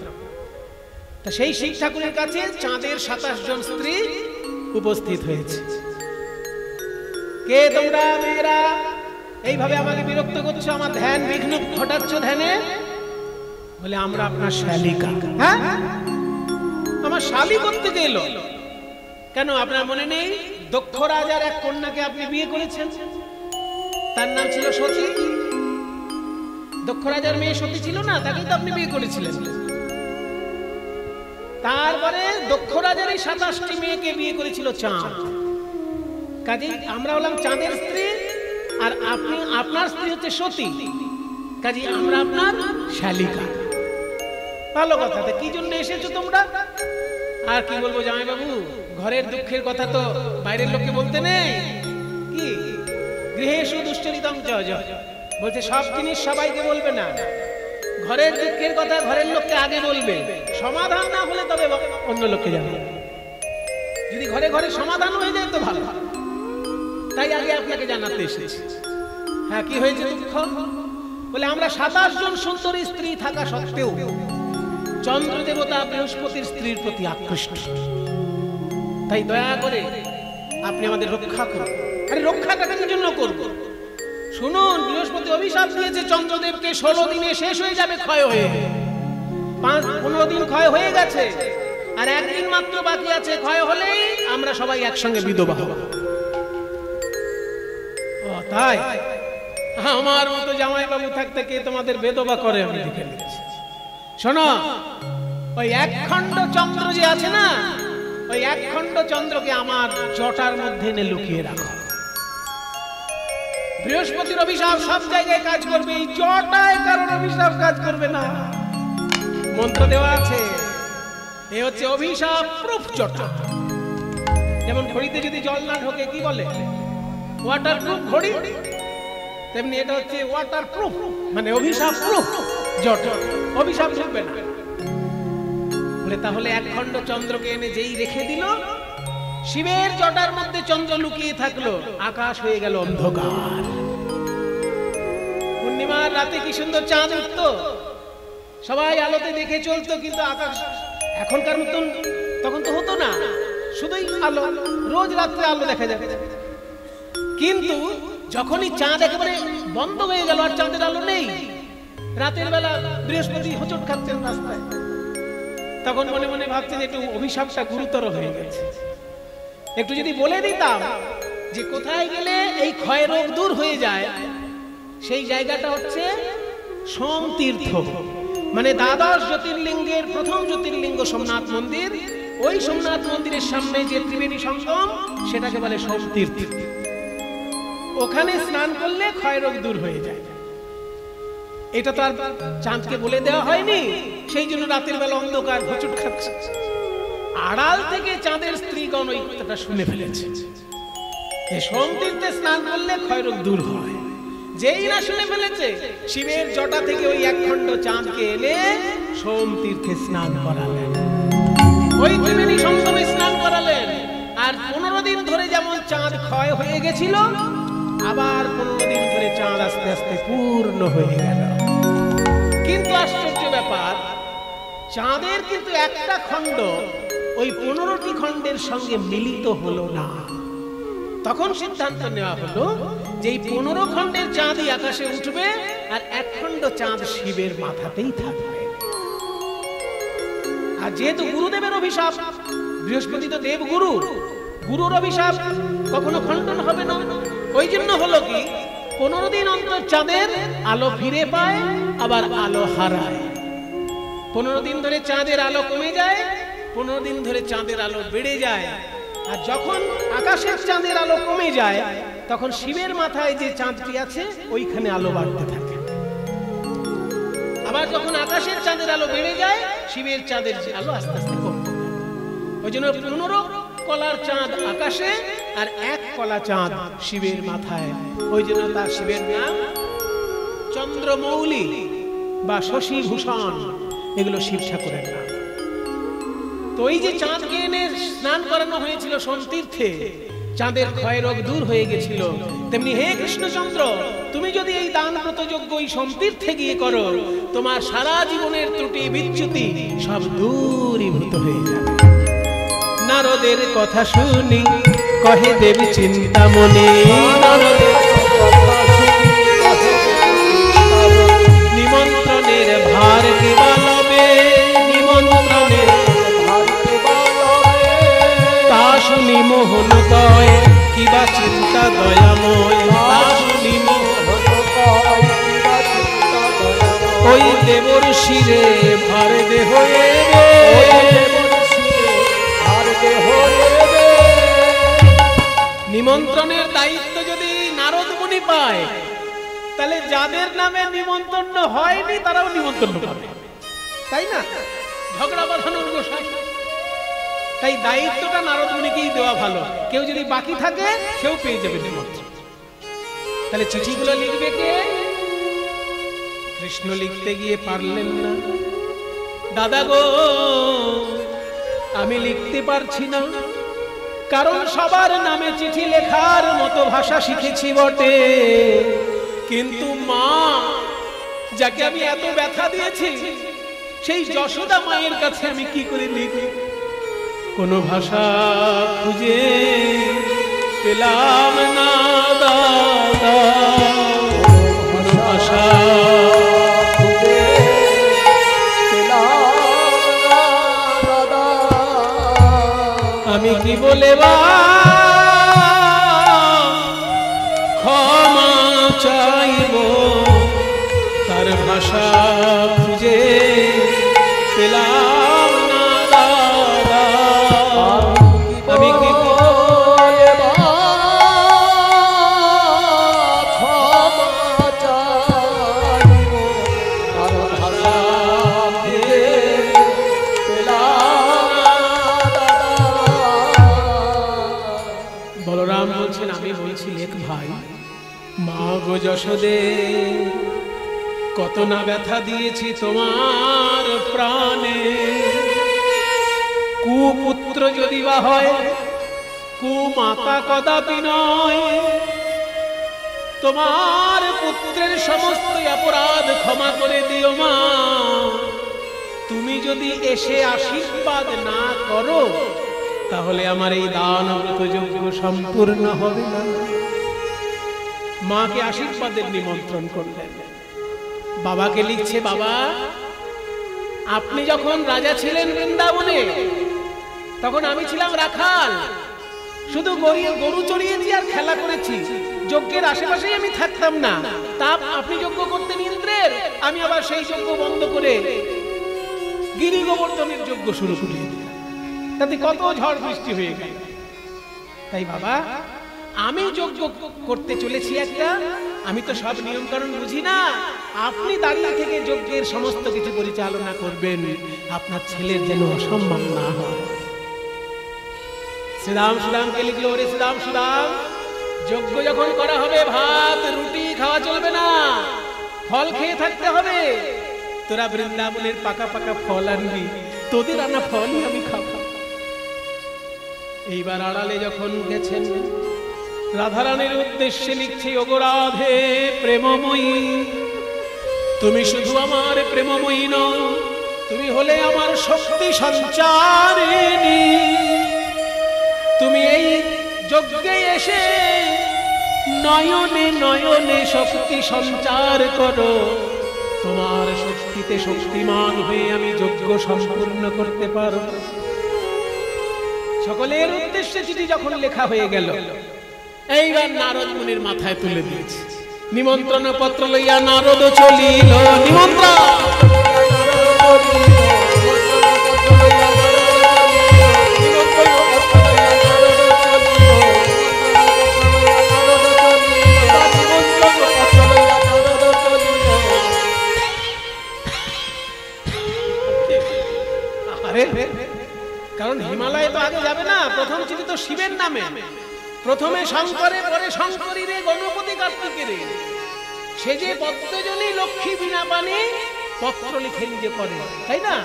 Speaker 1: তা সেই শিব ঠাকুরের কাছে চাঁদের 27 জন স্ত্রী উপস্থিত হয়েছে। কে তোমরা মেয়েরা এইভাবে আমাকে বিরক্ত করছো, আমার ধ্যান বিঘ্ন ঘটাচ্ছ ধ্যানে? বলে আমরা আপনার শালিকা। হ্যাঁ, আমার শালি করতে এলো কেন? আপনার মনে নেই দক্ষ রাজার এক কন্যাকে আপনি বিয়ে করেছেন, তার নাম ছিল সতী। দক্ষ রাজার মেয়ে সতী ছিল না, তাকেই তো আপনি বিয়ে করেছিলেন। তারপরে দক্ষ রাজার এই 27টি মেয়েকে বিয়ে করেছিল চাঁদ। কাজেই আমরা হলাম চাঁদের স্ত্রী, আর আপনি, আপনার স্ত্রী হচ্ছে সতী। কাজেই আমরা আপনার শালিকা। ভালো কথা। তা কি জন্য এসেছো তোমরা? আর কি বলবো জামাইবাবু, ঘরের দুঃখের কথা তো বাইরের লোককে বলতে নেই। কি গৃহেষু দুশ্চরিতং জয় জয় বলছে, সব জিনিস সবাইকে বলবে না। ঘরের দুঃখের কথা ঘরের লোককে আগে বলবে, সমাধান না হলে তবে অন্য লোককে জানাবে। যদি ঘরে ঘরে সমাধান হয়ে যায় তো ভালো, তাই আগে আপনাকে জানাতে এসেছি। হ্যাঁ, কি হয়েছে দুঃখ? বলে আমরা 27 জন সুন্দরী স্ত্রী থাকা সত্ত্বেও চন্দ্র দেবতা বৃহস্পতির স্ত্রীর প্রতি আকৃষ্ট। তাই দয়া করে আপনি আমাদের রক্ষা করুন। আরে রক্ষা কাটার জন্য করব। শুনুন, বৃহস্পতি অভিশাপ দিয়েছে চন্দ্রদেবকে 16 দিনে শেষ হয়ে যাবে ক্ষয় হয়ে। 15 দিন ক্ষয় হয়ে গেছে, আর একদিন মাত্র বাকি আছে। ক্ষয় হলেই আমরা সবাই একসঙ্গে বিধবা হব। ও তাই? আমার মতো জামাইবাবু থাকতে কে তোমাদের বেদবা করে আমি দেখে নিচ্ছি। শোনো, ওই একখণ্ড চন্দ্র যে আছে না, ওই একখণ্ড চন্দ্রকে আমার জটার মধ্যে এনে লুকিয়ে রাখো। বৃহস্পতির অভিশাপ সব জায়গায় কাজ করবে, এই জটায় কারোর অভিশাপ কাজ করবে না। মন্ত্র দেওয়া আছে, এ হচ্ছে অভিশাপ প্রুফ জটা। যেমন ঘড়িতে যদি জল না ঢোকে কি বলে? ওয়াটার প্রুফ ঘড়ি। তেমনি এটা হচ্ছে ওয়াটার প্রুফ, মানে অভিশাপ প্রুফ জটা। অভিশাপ ঢুকবে না। বলে তাহলে একখণ্ড চন্দ্রকে এনে যেই রেখে দিল, শিবের জটার মধ্যে চন্দ্র লুকিয়ে থাকলো, আকাশ হয়ে গেল অন্ধকার। পূর্ণিমার রাতে কি সুন্দর চাঁদ উঠতো, সবাই আলোতে দেখে চলতো। কিন্তু আকাশ এখনকার মতন তখন তো হতো না, শুধুই আলো, রোজ রাত্রে আলো দেখা যাবে। কিন্তু যখনই চাঁদ একেবারে বন্ধ হয়ে গেল, আর চাঁদের আলো নেই, রাতের বেলা বৃহস্পতি হোঁচট খাচ্ছেন রাস্তায়, তখন মনে মনে ভাবছেন একটু অভিশাপটা গুরুতর হয়ে গেছে। একটু যদি বলে দিতাম যে কোথায় গেলে এই ক্ষয় রোগ দূর হয়ে যায়, সেই জায়গাটা হচ্ছে সোম তীর্থ, মানে দ্বাদশ জ্যোতির্লিঙ্গের প্রথম জ্যোতির্লিঙ্গ সোমনাথ মন্দির। ওই সোমনাথ মন্দিরের সামনে যে ত্রিবেণী সঙ্গম, সেটাকে বলে সোম তীর্থ। ওখানে স্নান করলে ক্ষয় রোগ দূর হয়ে যায়। এটা তো আর চাঁদকে বলে দেওয়া হয়নি, সেই জন্য রাতের বেলা অন্ধকার হোঁচট খাচ্ছে। আড়াল থেকে চাঁদের স্ত্রীগণ ওই কথাটা শুনে ফেলেছে, সোম তীর্থে স্নান করলে ক্ষয় রোগ দূর হয়। যেই না শুনে ফেলেছে, শিবের জটা থেকে ওই একখণ্ড চাঁদকে এনে সোম তীর্থে স্নান করালেন, ওই ত্রিবেণী সঙ্গমে স্নান করালেন। আর 15 দিন ধরে যেমন চাঁদ ক্ষয় হয়ে গেছিল, আবার 15 দিন ধরে চাঁদ আস্তে আস্তে পূর্ণ হয়ে গেল। কিন্তু আশ্চর্য ব্যাপার, চাঁদের কিন্তু একটা খণ্ড ওই 15টি খণ্ডের সঙ্গে মিলিত হলো না। তখন সিদ্ধান্ত নেওয়া হলো যে এই 15 খণ্ডের চাঁদই আকাশে উঠবে, আর এক খণ্ড চাঁদ শিবের মাথাতেই থাকবে। আর যেহেতু গুরুদেবের অভিশাপ, বৃহস্পতি তো দেবগুরু, গুরুর অভিশাপ কখনো খণ্ডন হবে না। ওই জন্য হলো কি 15 দিন অন্তর চাঁদের আলো ফিরে পায়, আবার আলো হারায়। 15 দিন ধরে চাঁদের আলো কমে যায়, 15 দিন ধরে চাঁদের আলো বেড়ে যায়। আর যখন আকাশের চাঁদের আলো কমে যায়, তখন শিবের মাথায় যে চাঁদটি আছে ওইখানে আলো বাড়তে থাকে। আবার যখন আকাশের চাঁদের আলো বেড়ে যায়, শিবের চাঁদের আলো আস্তে আস্তে কমতে থাকে। ওই জন্য 15 কলার চাঁদ আকাশে আর 1 কলা চাঁদ শিবের মাথায়। ওই জন্য তার শিবের নাম চন্দ্রমৌলি বা শশী ভূষণ, এগুলো শিব ঠাকুরের নাম। তো এই যে চাঁদকে এনে স্নান করানো হয়েছিল সোমতীর্থে, চাঁদের ক্ষয় রোগ দূর হয়ে গেছিল। তেমনি হে কৃষ্ণচন্দ্র, তুমি যদি এই দান ব্রত যজ্ঞ এই সোমতীর্থে গিয়ে করো, তোমার সারা জীবনের ত্রুটি বিচ্যুতি সব দূরীভূত হয়ে যাবে। নারদের কথা শুনি কহে দেবী চিন্তামণি, নিমন্ত্রণের ভার কে বালবে, নিমন্ত্রণের ভার কে বালবে, তা শুনি মোহন কয় কিবা চিন্তা দয়াময়, তা শুনি মোহন কয় কিবা চিন্তা দয়াময়, ওই দেবর শিরে ভার দেহ রে, নিমন্ত্রণের দায়িত্ব যদি নারদ মুনি পায়, তাহলে যাদের নামে নিমন্ত্রণ হয়নি তারাও নিমন্ত্রণ পাবে, তাই না? ঝগড়া বাঁধানোর গোসাই। তাই দায়িত্বটা নারদ মুনিকেই দেওয়া ভালো। কেউ যদি বাকি থাকে সেও পেয়ে যাবে নিমন্ত্রণ। তাহলে চিঠিগুলো লিখবে কে? কৃষ্ণ লিখতে গিয়ে পারলেন না। দাদা গো, আমি লিখতে পারছি না, কারণ সবার নামে চিঠি লেখার মতো ভাষা শিখেছি বটে, কিন্তু মা যাকে আমি এত ব্যথা দিয়েছি, সেই যশোদা মায়ের কাছে আমি কি করে লিখি? কোনো ভাষা খুঁজে পেলাম না দাদা, কোনো ভাষা খুঁজে পেলাম না দাদা, আমি কি বলে বা ক্ষমা চাইব, তার ভাষা খুঁজে পেলাম না দাদা, আমি কি বলে বা ক্ষমা চাইব, তার ভাষা খুঁজে বলরাম বলছেন, আমি বলছি লেখ ভাই। মা গো যশোদে, কত না ব্যথা দিয়েছি তোমার প্রাণে, কুপুত্র যদি বা হয় কুমাতা কদাপি নয়, তোমার পুত্রের সমস্ত অপরাধ ক্ষমা করে দিও মা। তুমি যদি এসে আশীর্বাদ না করো, তাহলে আমার এই দান ব্রত যজ্ঞ সম্পূর্ণ হবে না। মাকে আশীর্বাদের নিমন্ত্রণ করলেন। বাবাকে লিখছে, বাবা আপনি যখন রাজা ছিলেন বৃন্দাবনে, তখন আমি ছিলাম রাখাল, শুধু গরু চড়িয়েছি আর খেলা করেছি, যজ্ঞের আশেপাশেই আমি থাকতাম না। তা আপনি যজ্ঞ করতেন ইন্দ্রের, আমি আবার সেই যজ্ঞ বন্ধ করে গিরি গোবর্ধনের যজ্ঞ শুরু করি, তাতে কত ঝড় বৃষ্টি হয়ে গেল। তাই বাবা, আমি যজ্ঞ করতে চলেছি একটা, আমি তো সব নিয়ম কানুন বুঝি না, আপনি দাঁড়িয়ে থেকে যজ্ঞের সমস্ত কিছু পরিচালনা করবেন, আপনার ছেলের যেন অসম্মান না হয়। শ্রীরাম সুদামকে লিখলো, ওরে শ্রীরাম সুদাম, যজ্ঞ যখন করা হবে ভাত রুটি খাওয়া চলবে না, ফল খেয়ে থাকতে হবে। তোরা বৃন্দাবনের পাকা পাকা ফল আনবি, তোদের আনা ফলই আমি খাবো। এইবার আড়ালে যখন গেছেন, রাধারানীর উদ্দেশ্যে লিখছে, ওগো রাধে প্রেমময়ী, তুমি শুধু আমার প্রেমময়ী নও, তুমি হলে আমার শক্তি সঞ্চারিণী। তুমি এই যজ্ঞে এসে নয়নে নয়নে শক্তি সঞ্চার করো, তোমার শক্তিতে শক্তিমান হয়ে আমি যজ্ঞ সম্পূর্ণ করতে পারব। সকলের উদ্দেশ্যে চিঠি যখন লেখা হয়ে গেল, এইবার নারদ মুনির মাথায় তুলে দিয়েছে। নিমন্ত্রণ পত্র লইয়া নারদ চলিল। নিমন্ত্রণ কারণ হিমালয়ে তো আগে যাবে না, প্রথম চিঠি তো শিবের নামে। প্রথমে শঙ্করে, পরে শঙ্করী রে, গণপতি কার্তিকে রে। সে যে পদ্মজনী লক্ষ্মী বিনা পানে পত্র লিখে নিজে করে, তাই না?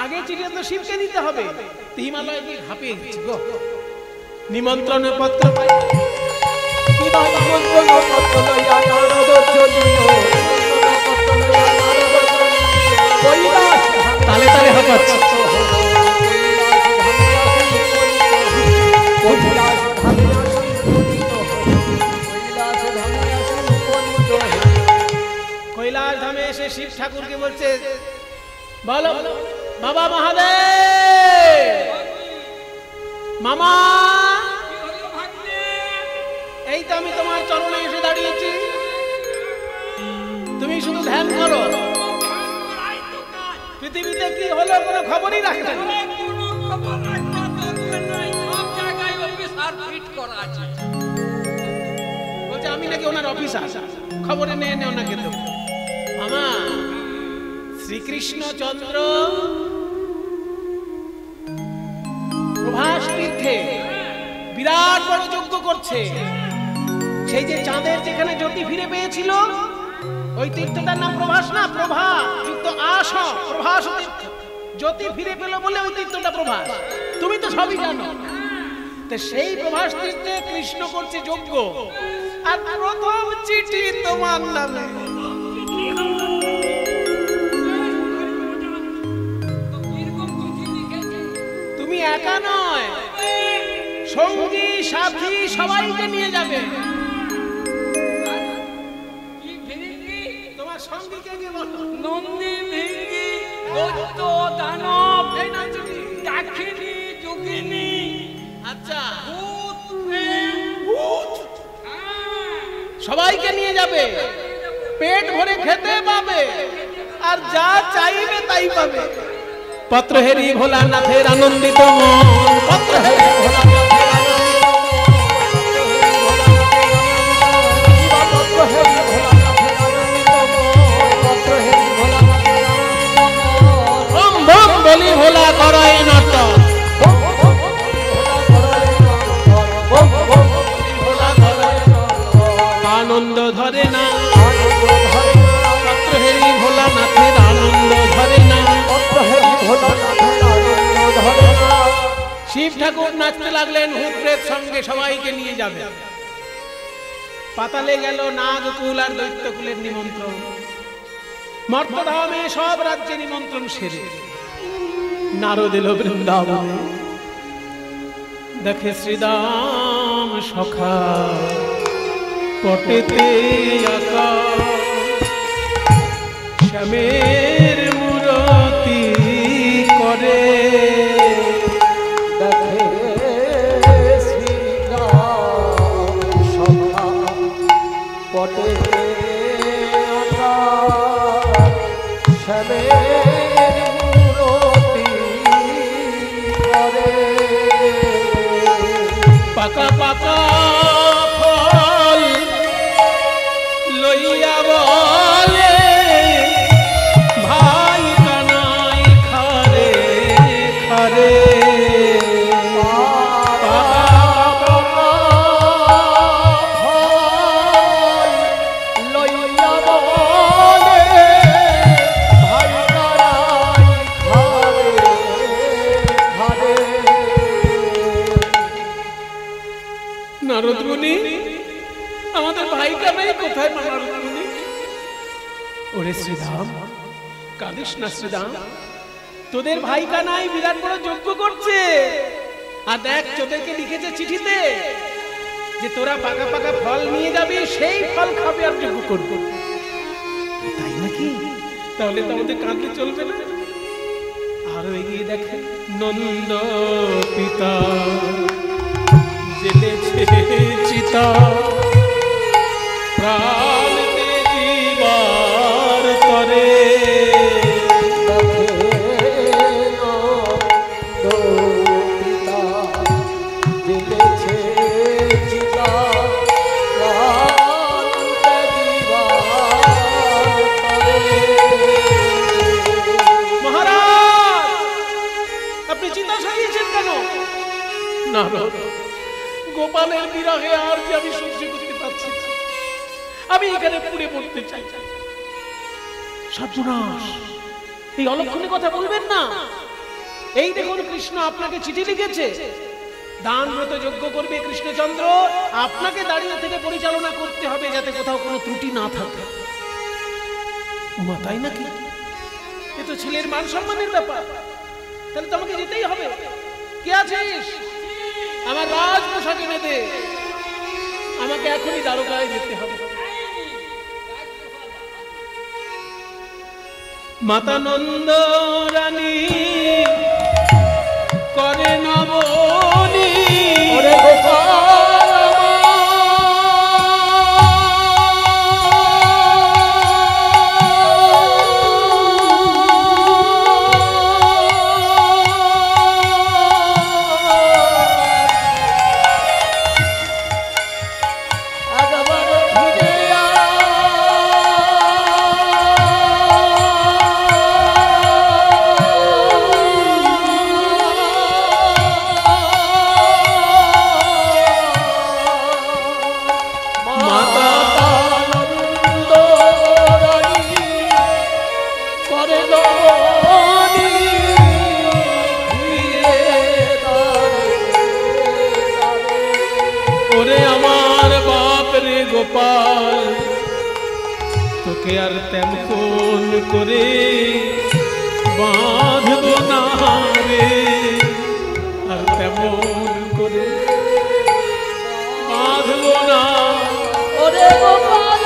Speaker 1: আগে চিঠি তো শিবকে দিতে হবে। হিমালয় কি হাঁপিয়ে গেছে গো। নিমন্ত্রণ পত্র পাই, তালে তালে হাঁপাচ্ছে। কৈলাস ধামে এসে শিব ঠাকুরকে বলছে, বলো বাবা মহাদেব, মামা, এই তো আমি তোমার চরণে এসে দাঁড়িয়েছি, তুমি শুধু ধ্যান করো। পৃথিবীতে কি হলো কোনো খবরই রাখবে না। বলছে আমি নাকি ওনার অফিসার, খবরে নিয়ে নে ওনাকে দেবো। মামা, শ্রীকৃষ্ণ চন্দ্র প্রভাস তীর্থে বিরাট বড় যজ্ঞ করছে। সেই যে চাঁদের যেখানে জ্যোতি ফিরে পেয়েছিল, ওই তীর্থটার নাম প্রভাস না, প্রভা যুক্ত আস, প্রভাস তীর্থ। জ্যোতি ফিরে পেল বলে ওই তীর্থটা প্রভাস। তুমি তো সবই জানো। তো সেই প্রভাস তীর্থে কৃষ্ণ করছে যজ্ঞ, আর প্রথম চিঠি তোমার নামে। তুমি একা নয়, সঙ্গী সাথী সবাইকে নিয়ে যাবে। তোমার সঙ্গীকে কি বলো?
Speaker 3: নন্দী, ভিঙ্গি, দৈত্য, দানব, ডাকিনী, যোগিনী,
Speaker 1: আচ্ছা,
Speaker 3: ভূত, প্রেত,
Speaker 1: সবাইকে নিয়ে যাবে। পেট ভরে খেতে পাবে, আর যা চাইবে তাই পাবে। পত্র হেরি ভোলানাথের আনন্দিত মন, পত্র হেরি ভোলানাথের বলি ভোলা করয় নাটক, আনন্দ ধরে না, পত্র হেরি ভোলানাথের আনন্দ ধরে না। শিব ঠাকুর নাচতে লাগলেন, হুপ্রেত সঙ্গে সবাইকে নিয়ে যাবে। পাতালে গেল নাগকুল আর দৈত্যকুলের নিমন্ত্রণ। মর্তধামে সব রাজ্যে নিমন্ত্রণ সেরে নারদ এলো বৃন্দাবনে। দেখে শ্রীদাম সখা পটেতে আঁকা, শ্যামের মূরতি করে।
Speaker 2: দেখে শ্রীরাম সখা পটেতে আঁকা, শ্যামের মূরতি করে।
Speaker 1: পাকা পাকা ফল লইয়া বলে, ভাই কানাই খারে খারে। নারদ মুনি, আমাদের ভাই কানাই কোথায়? নারদ মুনি, ওরে শ্রীধাম, কাঁদিস না শ্রীধাম, তোদের ভাই কানাই বিরাট বড় যজ্ঞ করছে। আর দেখ, তোদেরকে লিখেছে চিঠিতে যে তোরা পাকা পাকা ফল নিয়ে যাবি, সেই ফল খাবে আর যজ্ঞ করবে। তাই নাকি? তাহলে তো আমাদের কাঁদলে চলবে না। আরো এগিয়ে দেখেন, নন্দ পিতা জেলেছে চিতা, প্রাণ জীবার তরে। গোপালের বিরহে আর যে আমি সহ্য করতে পারছি, আমি এখানে পুড়ে পড়তে চাই। সর্বনাশ, এই অলক্ষণে কথা বলবেন না। এই দেখুন, কৃষ্ণ আপনাকে চিঠি লিখেছে, দান ব্রত যজ্ঞ করবে কৃষ্ণচন্দ্র, আপনাকে দাঁড়িয়ে থেকে পরিচালনা করতে হবে যাতে কোথাও কোনো ত্রুটি না থাকে। তাই নাকি? এ তো ছেলের মান সম্মানের ব্যাপার, তাহলে তো আমাকে যেতেই হবে। কে আছিস? আমার রাজ পোশাক এনে দে, আমাকে এখনই দ্বারকায় যেতে হবে। মাতা নন্দ রানী করে নবনী, ওরে গোপাল, তোকে আর তেমন করে বাঁধব না রে, আর তেমন করে বাঁধব না। ওরে গোপাল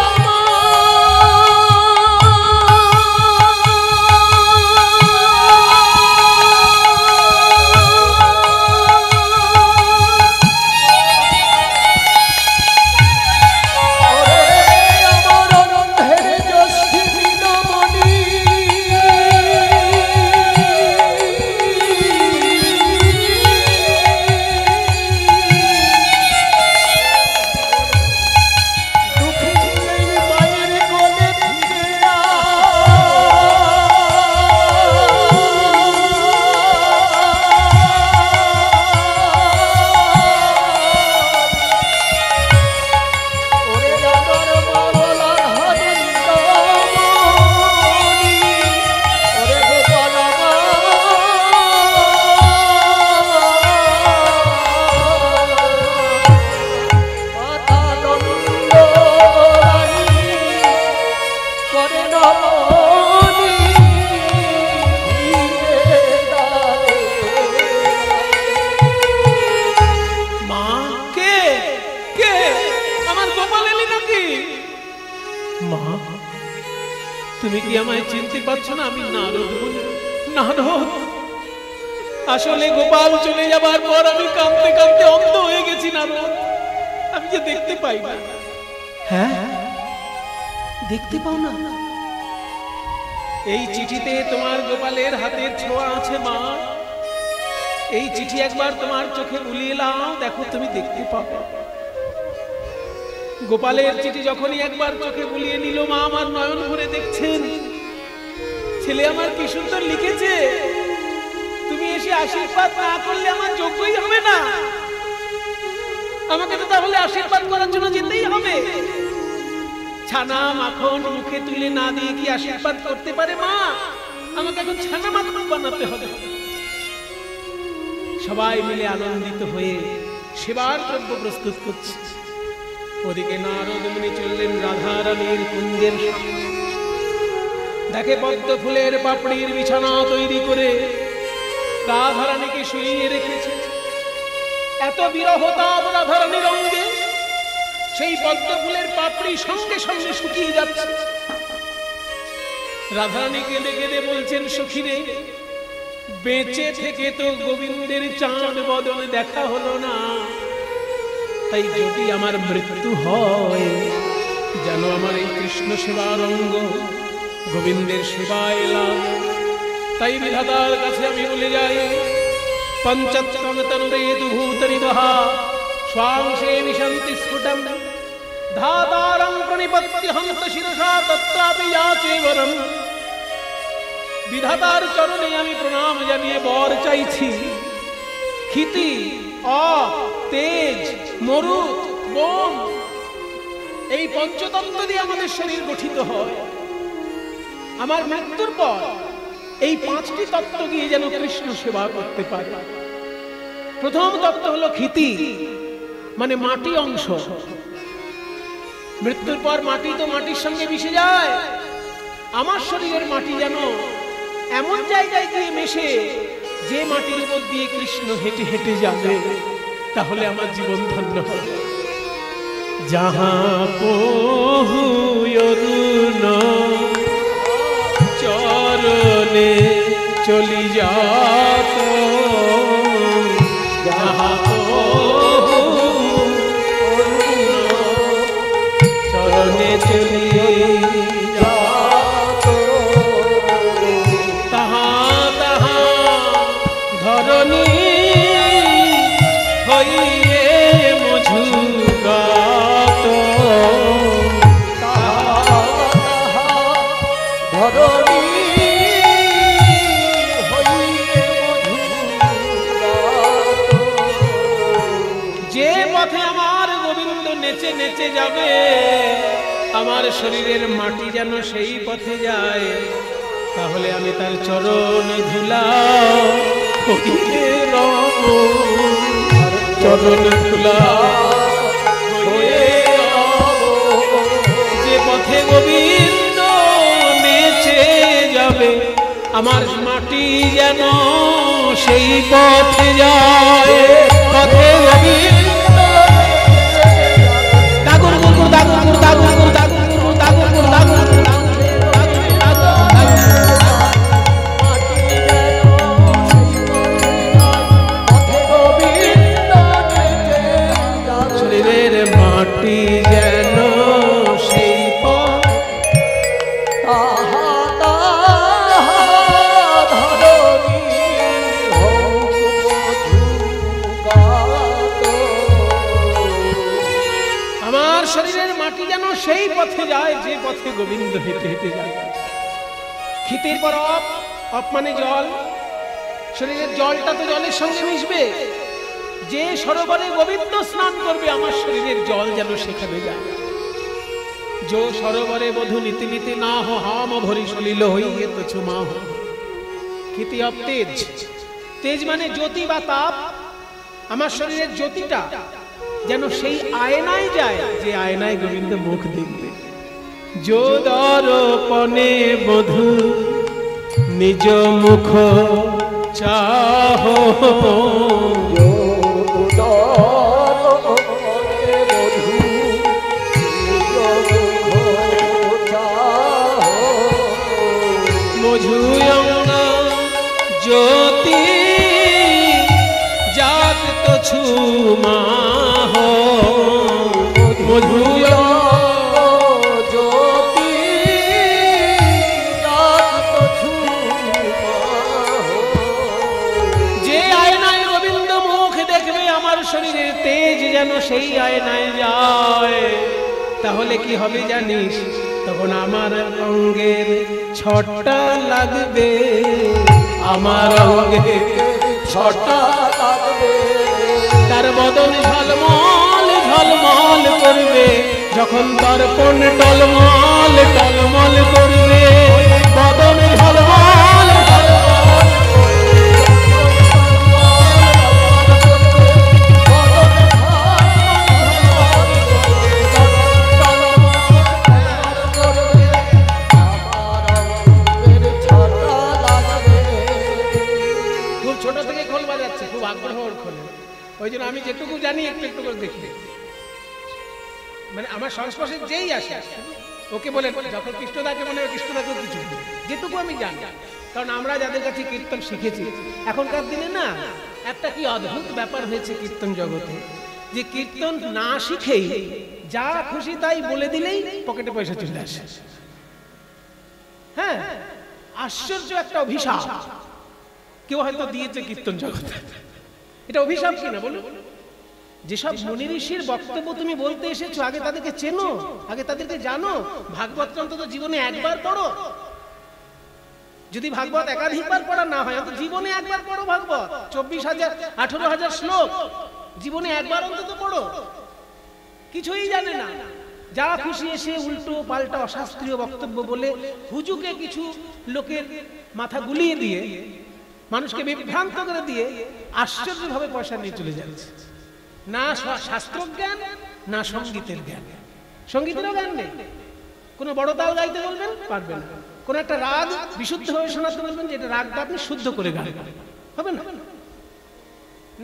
Speaker 1: তুমি কি আমায় চিনতে পারছো না? আমি নারদ বলি। নারদ, আসলে গোপাল চলে যাবার পর আমি কাঁদতে কাঁদতে অন্ধ হয়ে গেছি নারদ, আমি যে দেখতে পাই না। হ্যাঁ, দেখতে পাও না? এই চিঠিতে তোমার গোপালের হাতের ছোঁয়া আছে মা। এই চিঠি একবার তোমার চোখে বুলিয়ে নাও, দেখো তুমি দেখতে পাবে। গোপালের চিঠি যখনই একবার চোখে বুলিয়ে নিল মা, আমার নয়ন ভরে দেখছেন ছেলে আমার কি সুন্দর লিখেছে। তুমি এসে আশীর্বাদ না করলে আমার যোগ্যই হবে না, আমাকে তো তাহলে আশীর্বাদ করার জন্য যেতেই হবে। ছানা মাখন মুখে তুলে না দিয়ে কি আশীর্বাদ করতে পারে মা? আমাকে এখন ছানা মাখন বানাতে হবে। সবাই মিলে আনন্দিত হয়ে সেবার দ্রব্য প্রস্তুত করছে। ওদিকে নারদ মুনি চললেন রাধা রানীর কুঞ্জের সামনে। দেখে পদ্ম ফুলের পাপড়ির বিছানা তৈরি করে রাধা রানীকে শুইয়ে রেখেছে। এত বিরহ তাপ রাধা রানীর অঙ্গে, সেই পদ্ম ফুলের পাপড়ি সঙ্গে সঙ্গে শুকিয়ে যাচ্ছে। রাধারানী কেঁদে কেঁদে বলছেন, সখী রে, বেঁচে থেকে তো গোবিন্দের চাঁদ বদন দেখা হলো না, তাই যদি আমার মৃত্যু হয়, যেন আমার এই কৃষ্ণ সেবার অঙ্গ গোবিন্দের সেবায় লাগে। তাই বিধাতার কাছে আমি বলে যাই, পঞ্চত্বং তনুরেতু ভূতরিবহ স্বাংশে বিশন্তি স্ফুটং ধাতারং প্রণিপত্য হন্ত শিরসা তত্রাপি যাচে বরম। বিধাতার চরণে আমি প্রণাম জানিয়ে বর চাইছি। ক্ষিতি, অপ, তেজ, মরুত, বোম, এই পঞ্চতত্ত্ব দিয়ে আমাদের শরীর গঠিত হয়। আমার মৃত্যুর পর এই পাঁচটি তত্ত্ব দিয়ে যেন কৃষ্ণ সেবা করতে পারে। প্রথম তত্ত্ব হলো ক্ষিতি, মানে মাটি অংশ। মৃত্যুর পর মাটি তো মাটির সঙ্গে মিশে যায়। আমার শরীরের মাটি যেন এমন জায়গায় গিয়ে মেশে, যে মাটির উপর দিয়ে কৃষ্ণ হেঁটে হেঁটে যাবে, তাহলে আমার জীবন ধন্য হবে। যাহা পহু অরুণ চরণে চলি যাত, যাহা পহু চরণে চলি যাত, তাহা তাহা ধরণী হইয়ে মঝুগাত,
Speaker 2: ধরণী হইয়ে মধুগাত।
Speaker 1: যে পথে আমার গোবিন্দ নেচে নেচে যাবে, আমার শরীরের মাটি যেন সেই পথে যায়, তাহলে আমি তার চরণ ধুলা হইয়ে রব, চরণ ধুলা হয়ে রব। যে পথে গোবিন্দ নেচে যাবে, আমার মাটি যেন সেই পথে যায়, পথে গোবিন্দ। দাগুর গুর দাগুর গুর দাগুর গুর দাগুর গুর দাগুর গুর দাগুর গুর শরীরের মাটি যেন সেই পথ,
Speaker 2: তাহা তাহা ধরণী হোক মধুগাত।
Speaker 1: আমার শরীরের মাটি যেন সেই পথে যায়, যে পথে গোবিন্দ হেঁটে হেঁটে যায়। ক্ষিতির পর অপ, অপ মানে জল। শরীরের জলটা তো জলের সঙ্গে মিশবে। যে সরোবরে গোবিন্দ স্নান করবে, আমার শরীরের জল যেন সেখানে যায়। जो सरोवरे बधु नीति नीति ना हो हम भरी सलिल हइए तो छुमा हो। ক্ষিতি অব তেজ। তেজ মানে জ্যোতি বা তাপ। আমার শরীরের জ্যোতিটা যেন সেই আয়নায় যায়, যে আয়নায় গোবিন্দ মুখ দেখবে। जो দর্পণে বধু নিজ মুখ চাহো, ज्योति जात तो छुमा हो, मधुय
Speaker 2: ज्योति जात तो छुमा हो।
Speaker 1: जे आयनाय गोविंद मुख देखबे আমার শরীরের তেজ যেন সেই আয়নায় যায়, তাহলে কি হবে জানিস? তখন আমার অঙ্গের ছটা লাগবে, আমার অঙ্গে
Speaker 2: ছটা লাগবে।
Speaker 1: তার বদন ঝলমল ঝলমল করবে, যখন দর্পণ টলমল টলমল করবে। বদন ঝলমল ওই জন্য আমি যেটুকু জানি একটু একটু করে দেখি, মানে আমার সংস্পর্শে যেই আসে ওকে বলে যখন কৃষ্ণদাকে মনে হয় কৃষ্ণদাকেও কিছু বলে। যেটুকু আমি জানি, কারণ আমরা যাদের কাছে কীর্তন শিখেছি, এখনকার দিনে না একটা কি অদ্ভুত ব্যাপার হয়েছে কীর্তন জগতে, যে কীর্তন না শিখেই যা খুশি তাই বলে দিলেই পকেটে পয়সা চলে আসে। হ্যাঁ, আশ্চর্য একটা অভিশাপ কেউ হয়তো দিয়েছে কীর্তন জগতে। এটা অভিশাপ কিনা বলুন? যেসব মুনি ঋষির বক্তব্য তুমি বলতে এসেছো, আগে তাদেরকে চেনো, আগে তাদেরকে জানো। ভাগবত অন্তত জীবনে একবার পড়ো। যদি ভাগবত একাধিকবার পড়া না হয়, অন্তত জীবনে একবার পড়ো ভাগবত। 24,000 18,000 শ্লোক জীবনে একবার অন্তত পড়ো। কিছুই জানে না, যা খুশি এসে উল্টো পাল্টা অশাস্ত্রীয় বক্তব্য বলে হুজুকে কিছু লোকের মাথা গুলিয়ে দিয়ে, মানুষকে বিভ্রান্ত করে দিয়ে আশ্চর্যভাবে পয়সা নিয়ে চলে যাচ্ছে। না শাস্ত্রজ্ঞান, না সঙ্গীতের জ্ঞান। সঙ্গীতেরও জ্ঞান নেই। কোনো বড় তাল গাইতে বলবেন, পারবেন না। কোন একটা রাগ বিশুদ্ধভাবে শোনাতে বলবেন যে এটা রাগটা আপনি শুদ্ধ করে গান, হবে না।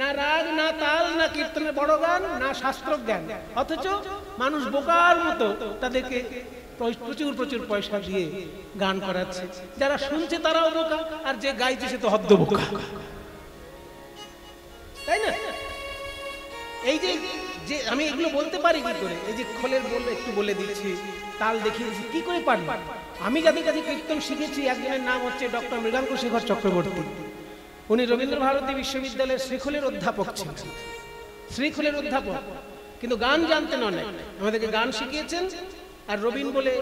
Speaker 1: না রাগ, না তাল, না কীর্তনের বড় গান, না শাস্ত্রজ্ঞান। অথচ মানুষ বোকার মতো তাদেরকে প্রচুর প্রচুর পয়সা দিয়ে গান করাচ্ছে। যারা শুনছে তারাও বোকা, আর যে গাইছে সে তো হদ্দ বোকা, তাই না? এই যে যে আমি এগুলো বলতে পারি কি করে, এই যে খোলের বলে একটু বলে দিচ্ছি, তাল দেখিয়ে দিচ্ছি, কি করে পারি? আমি যাদের কাছে কীর্তন শিখেছি, একজনের নাম হচ্ছে ডক্টর মৃগাঙ্ক শেখর চক্রবর্তী। উনি রবীন্দ্র ভারতী বিশ্ববিদ্যালয়ের শ্রীখোলের অধ্যাপক ছিলেন, শ্রীখোলের অধ্যাপক, কিন্তু গান জানতেন অনেক, আমাদেরকে গান শিখিয়েছেন। আর রবীন বলে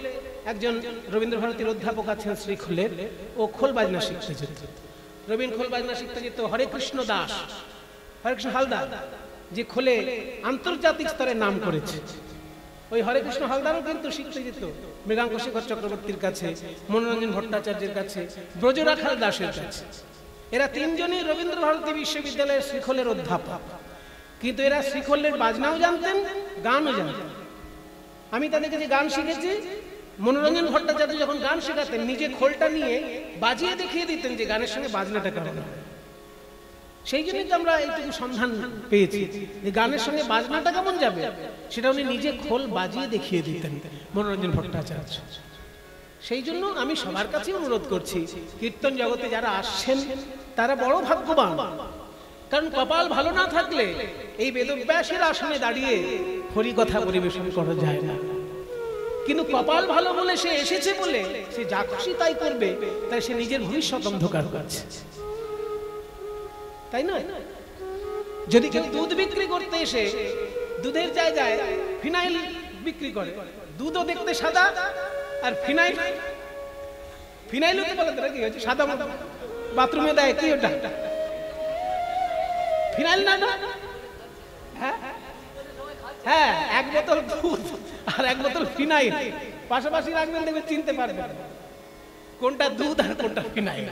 Speaker 1: একজন রবীন্দ্র ভারতীর অধ্যাপক আছেন শ্রীখোলের, ও খোল বাজনা শিখতে যেত। রবীন খোল বাজনা শিখতে যেত। হরে কৃষ্ণ দাস, হরে কৃষ্ণ হালদার, যে খোলে আন্তর্জাতিক স্তরে নাম করেছে, ওই হরে কৃষ্ণ হালদারও কিন্তু শিখতে যেত মৃগাঙ্ক শেখর চক্রবর্তীর কাছে, মনোরঞ্জন ভট্টাচার্যের কাছে, ব্রজরাখাল দাসের কাছে। এরা তিনজনই রবীন্দ্র ভারতী বিশ্ববিদ্যালয়ের শ্রীখোলের অধ্যাপক, কিন্তু এরা শ্রীখোলের বাজনাও জানতেন, গানও জানতেন। আমি তাদের কাছে গান শিখেছি। মনোরঞ্জন ভট্টাচার্য যখন গান শেখাতেন, নিজে খোলটা নিয়ে বাজিয়ে দেখিয়ে দিতেন যে গানের সঙ্গে বাজনাটা কেমন হয়। সেই জন্যই তো আমরা এইটুকু সন্ধান পেয়েছি যে গানের সঙ্গে বাজনাটা কেমন যাবে, সেটা উনি নিজে খোল বাজিয়ে দেখিয়ে দিতেন মনোরঞ্জন ভট্টাচার্য। সেই জন্য আমি সবার কাছে অনুরোধ করছি, কীর্তন জগতে যারা আসছেন তারা বড় ভাগ্যবান। কারণ কপাল ভালো না থাকলে এই বেদব্যাসের আসনে দাঁড়িয়ে হরি কথা পরিবেশন করা যায় না। কিন্তু কপাল ভালো বলে সে এসেছে বলে সে যা খুশি তাই করবে, তাই সে নিজের ভবিষ্যৎ অন্ধকার করছে, তাই না? যদি কেউ দুধ বিক্রি করতে এসে দুধের জায়গায় ফিনাইল বিক্রি করে, দুধও দেখতে সাদা আর ফিনাইল, ফিনাইল হতে বলে কি হচ্ছে সাদা, বাথরুমে দেয় কি ওটা ফিনাইল না? হ্যাঁ হ্যাঁ, এক বোতল দুধ আর এক বোতল ফিনাইল পাশাপাশি রাখবেন, দেখবে চিনতে পারবেন কোনটা দুধ আর কোনটা ফিনাইল।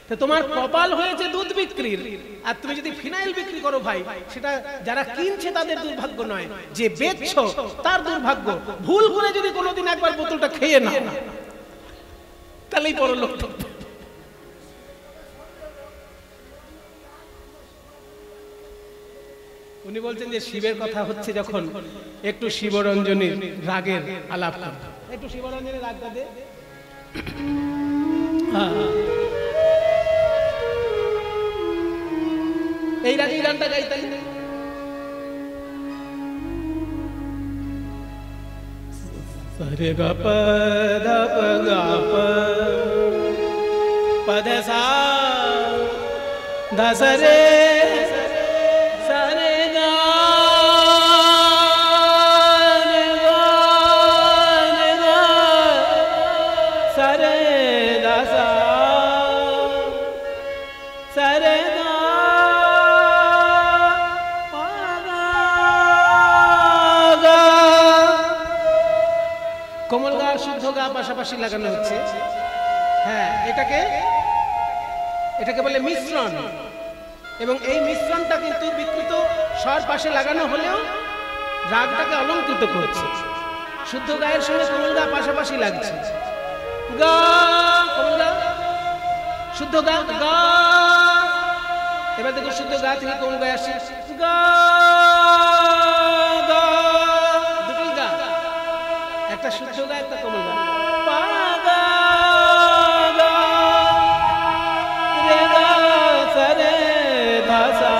Speaker 1: তো তোমার কপাল হয়েছে দুধ বিক্রির, আর তুমি যদি ফিনাইল বিক্রি করো ভাই, সেটা যারা কিনছে তাদের দুর্ভাগ্য নয়, যে বেচছো তার দুর্ভাগ্য। ভুল করে যদি কোনোদিন একবার বোতলটা খেয়ে না, তাহলেই বড় লোক। উনি বলছেন যে শিবের কথা হচ্ছে যখন, একটু শিবরঞ্জনের রাগের আলাপ করব। একটু শিবরঞ্জনের রাগটা দে। এই রাগেই গানটা গাইতেন। সরে গ প দ প গ প প দ সা দ স রে সা রে গ রে গ রে গ সা রে দ সা সা রে গ প গ গ। কোমল গা শুদ্ধ গা পাশাপাশি লাগানো হচ্ছে। হ্যাঁ, এটাকে বলে মিশ্রণ, এবং এই মিশ্রণটা কিন্তু বিকৃত স্বর পাশে লাগানো হলেও রাগটাকে অলঙ্কৃত করছে। শুদ্ধ গায়ের সঙ্গে কোমল গা পাশাপাশি লাগছে। গা কোমল গা, শুদ্ধ গা গা। এবার দেখো শুদ্ধ গা থেকে কোমল গায়ে আসছে গা গা, দুটোই গা। একটা একটা শুদ্ধ গা একটা কোমল গা। পা গা গা রে গা সা রে ধা সা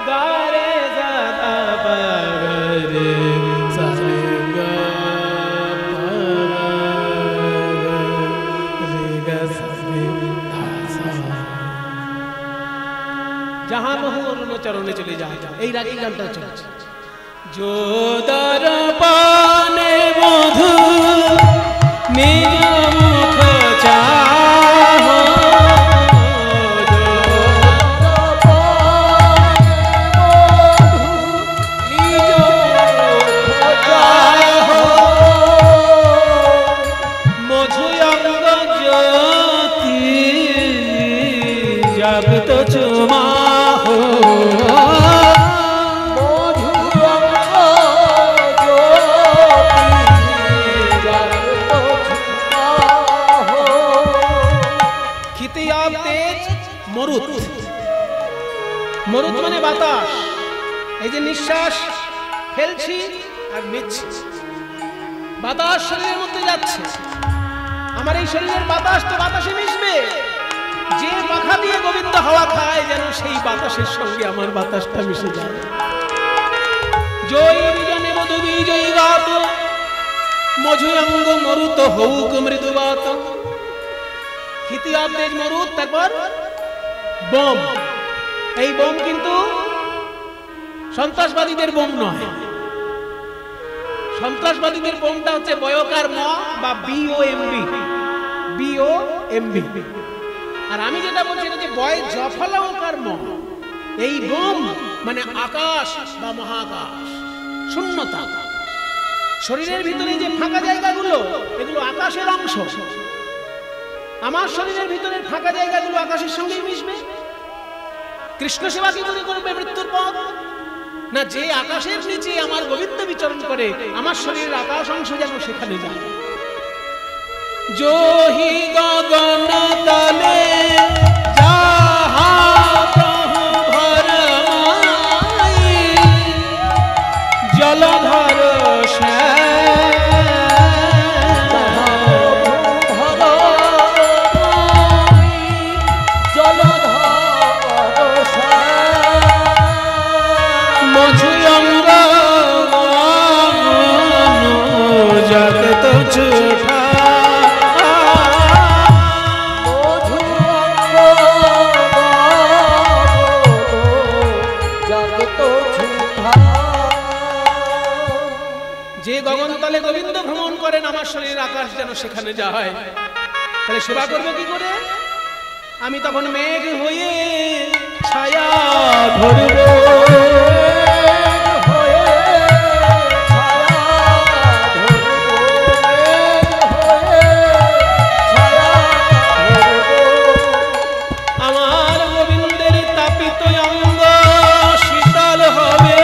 Speaker 1: গা রে সা ধা পা গা রে সা রে গা পা গা রে গা সা রে ধা সা। जहां बहु अरुण चरणे चले जाए এই রাগী গানটা চলছে। যোদার পানে মধু নিজ মুখ চাহো মধু অঙ্গ জ্যোতি জগত চুমা মরুত মানে বাতাস। এই যে নিঃশ্বাস ফেলছি আর নিচ্ছি, বাতাস শরীরের মধ্যে যাচ্ছে। আমার এই শরীরের বাতাস তো বাতাসে মিশবে। যে পাখা দিয়ে গোবিন্দ হাওয়া খায় যেন সেই বাতাসের সঙ্গে আমার বাতাসটা মিশে যায়। জয় বিজনে মধু বিজয় গাত মধু অঙ্গ মরুত হৌক মৃদুবাত। খিতি আবেজ মরুত, তারপর বোম। এই বোম কিন্তু সন্ত্রাসবাদীদের বোম নয়। সন্ত্রাসবাদীদের বোমটা হচ্ছে বয়কার ম বা বিওএমবি, বিওএমবি। আর আমি যেটা বলছি এটা যে বয় জফলাকার ম। এই বোম মানে আকাশ বা মহাকাশ, শূন্যতা। শরীরের ভিতরে যে ফাঁকা জায়গাগুলো এগুলো আকাশের অংশ। আমার শরীরের ভিতরের ফাঁকা জায়গাগুলো আকাশের সঙ্গেই মিশবে। কৃষ্ণ সেবা কি করে করবে মৃত্যুর পর? না, যে আকাশের নিচে আমার গোবিন্দ বিচরণ করে আমার শরীরের আকাশ অংশ যেন সেখানে যায়। জোহি গগন তলে যাহা প্রভু ভরমাই জলধর গোবিন্দ ভ্রমণ করেন আমার শরীরের আকাশ যেন সেখানে যায়। তাহলে সেবা করবো কি করে? আমি তখন মেঘ হয়ে ছায়া ধরব। আমার গোবিন্দের তাপিত অঙ্গ শীতল হবে।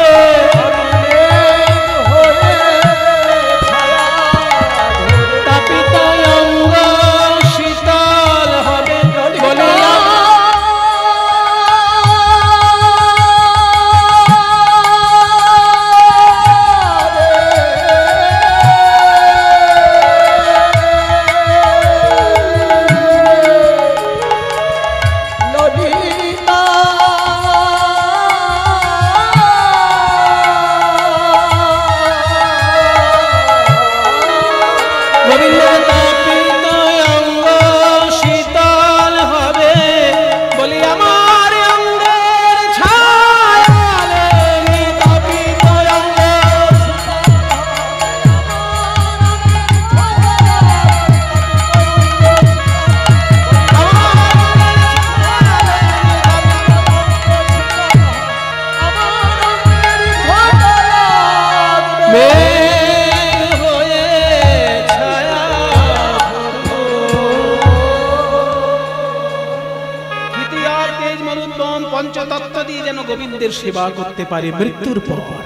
Speaker 1: পঞ্চতত্ত্ব দিয়ে যেন গোবিন্দের সেবা করতে পারে মৃত্যুর পর।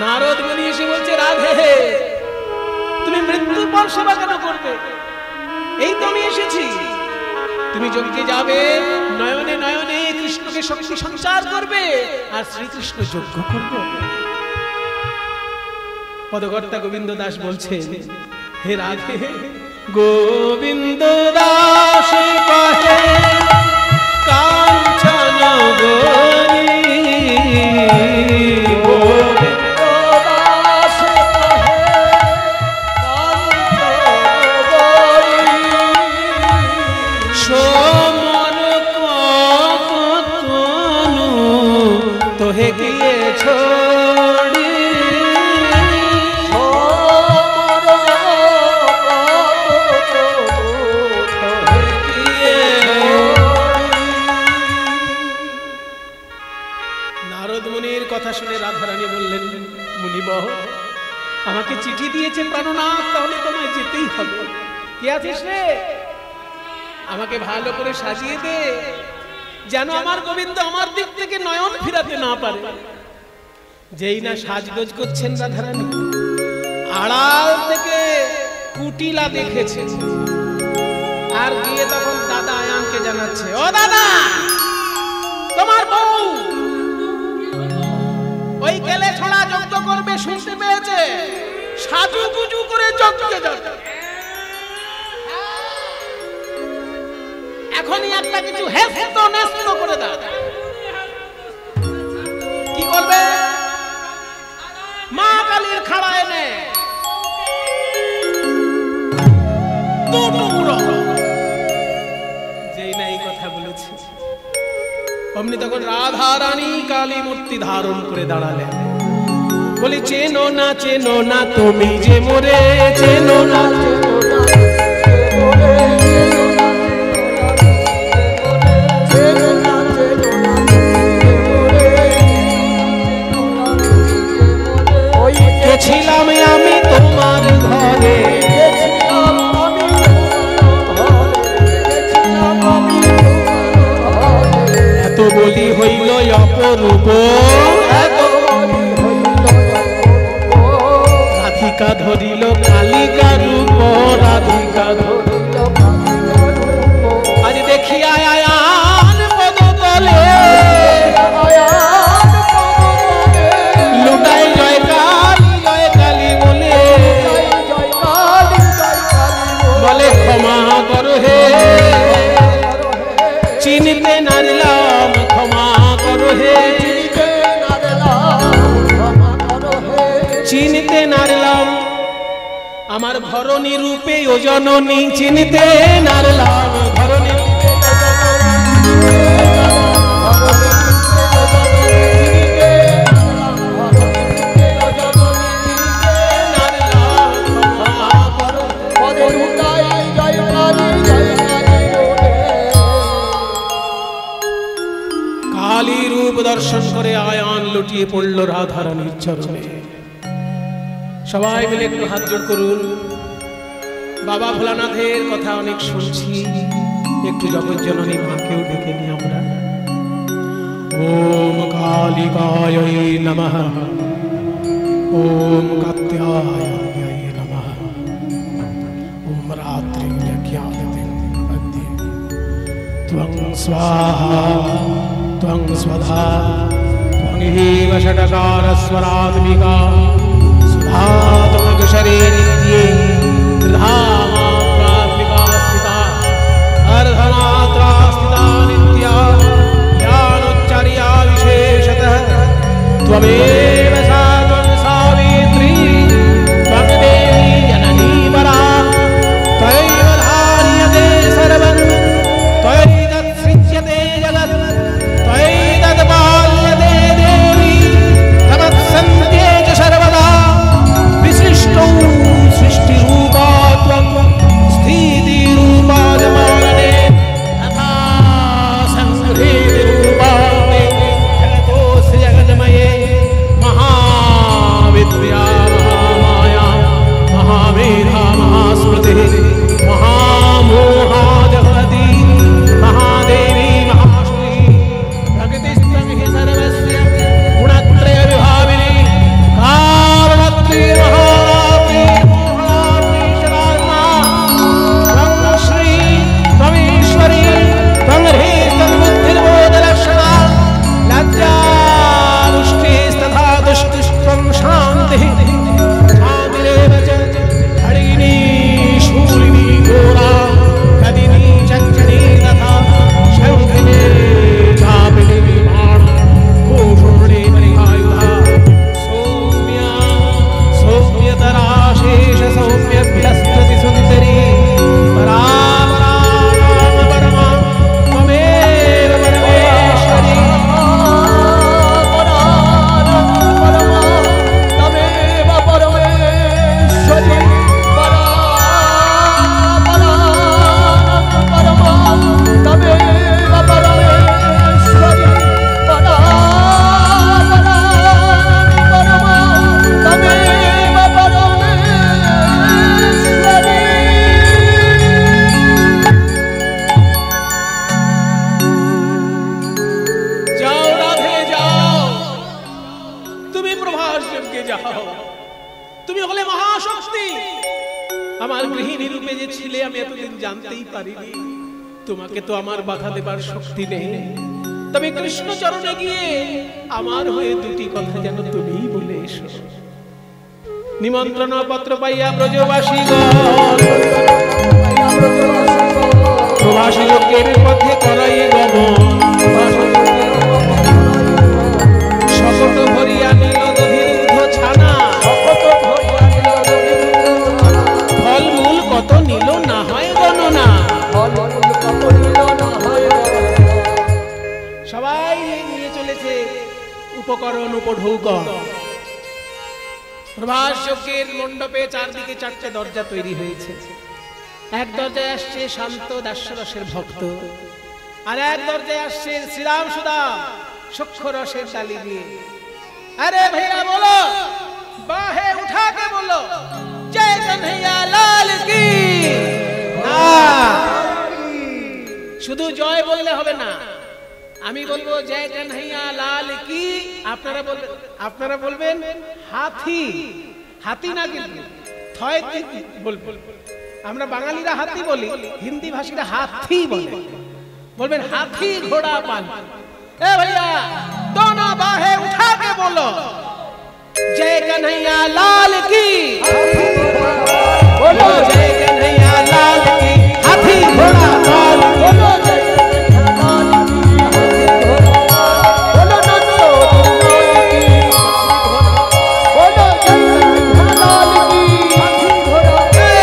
Speaker 1: নারদ মুনি এসে বলছে, রাধে তুমি মৃত্যুর পর সেবা কেন করবে? এই তো আমি এসেছি, তুমি যজ্ঞে যাবে, নয়নে নয়নে কৃষ্ণকে শক্তি সঞ্চার করবে আর শ্রীকৃষ্ণ যজ্ঞ করবে। পদকর্তা গোবিন্দ দাস বলছেন, হে রাধে গোবিন্দ দাস কহে কাঞ্চন গৌরী,
Speaker 2: গোবিন্দ দাস কহে কাঞ্চন গৌরী,
Speaker 1: সোমর কপতনু তোহে গিয়ে ছোড়ি, নারদ মুনির কথা শুনে রাধারানী বললেন, মুনিবর আমাকে চিঠি দিয়েছে প্রাণনাথ, তাহলে তোমায় যেতেই হবে। কে আছিস রে? আমাকে ভালো করে সাজিয়ে দে, যেন আমার গোবিন্দ আমার দিক থেকে নয়ন ফিরাতে না পারে। যেই না সাজগোজ করছেন রাধারানী, আড়াল থেকে কুটিলা দেখেছে, আর গিয়ে তখন দাদা আয়ানকে জানাচ্ছে, ও দাদা তোমার বউ ওই গেলে ছড়া যজ্ঞ করবে শুনতে পেয়েছে, সাজু গুজু করে যজ্ঞে যাচ্ছে। এখনই একটা কিছু হেস্ত নেস্ত করে দাও। কি করবে? মা কালীর খাড়া এনে যেই না এই কথা বলেছে, অমনি তখন রাধা রানী কালী মূর্তি ধারণ করে দাঁড়ালেন, বলে চেনো না তুমি যে মোরে, চেনো না ছিলাম আমি তোমার ঘরে, এত বলি হইল অপরূপ, রাধিকা ধরিল কালিকা রূপ, রাধিকা ধরিল আজ দেখি আয়ান পদতলে, লুটাই জয় কালী বলে, বলে ক্ষমা করো হে, চিনতে নারলাম ক্ষমা করো হে, চিনতে নারলাম আমার ধরণী রূপে ও জননী, চিনতে নারলাম ধরণী কালী রূপ দর্শন করে আয়ান লুটিয়ে পড়ল রাধারানীর চরণে। সবাই মিলে একটু হাত জোড় করুন। বাবা ভোলানাথের কথা অনেক শুনছি, একটু জগজ্জননী মাকেও ডেকে নিই আমরা। ওম কালিকায় নমঃ, ওম কাত্যায়নায় নমঃ, ওম রাত্রিজ্ঞায়তে ত্বং স্বাহা ত্বং স্বধা ত্বং হেব ষটকারস্বরাত্মিকা सुधात्मकशरे नित्ये धामात्रात्मिका स्थिता अर्धमात्रा स्थिता नित्या ज्ञानोच्चर्या विशेषतः त्वमेव सा त्वं सावित्री त्वं देवी जननी परा त्वयैव धार्यते सर्वं त्वयैतत्सृज्यते जगत् त्वयैतत्पाल्यते देवी तमत्सन्ध्ये च सर्वदा विशिष्टौ আমার গৃহিণী রূপে যে ছিলে আমি এতদিন জানতেই পারিনি। তোমাকে তো আমার বাধা দেবার শক্তি নেই, তবে কৃষ্ণ চরণে গিয়ে আমার হয়ে দুটি কথা যেন তুমিই বলে এসো। নিমন্ত্রণ পত্র পাইয়া ব্রজবাসীগণ প্রবাসী লোকের পথে করাই গমন, শকট ভরিয়া নিল দধিরুদ্ধ ছানা, ফলমূল কত নিল না হয় গণনা। সবাই নিয়ে চলেছে উপকরণ উপঢৌকন। প্রভাস যজ্ঞের মণ্ডপে চারদিকে চারটে দরজা তৈরি হয়েছে। এক দরজায় আসছে শান্ত দাস্যরসের ভক্ত, আর এক দরজায় আসছে শ্রীরাম সুদাম সূক্ষ্ম রসের ডালি দিয়ে। আরে ভাইয়া বলো, বাহে উঠাকে বলো জয় কन्हैया লাল কি। শুধু জয় বললে হবে না, আমি বলবো জয় কन्हैया লাল কি, আপনারা বলবেন হাতি। হাতি না কিন্তু থয় বলবেন। আমরা বাঙালিরা হাতি বলি, হিন্দি ভাষীরা হাতি বলে। বলবেন হাতি ঘোড়া পাল। এ भैया दोनों बाहें उठा के बोलो जय कन्हैया लाल की, बोलो जय कन्हैया लाल की। हाथी घोड़ा पाल बोलो जय कन्हैया लाल की, बोलो जय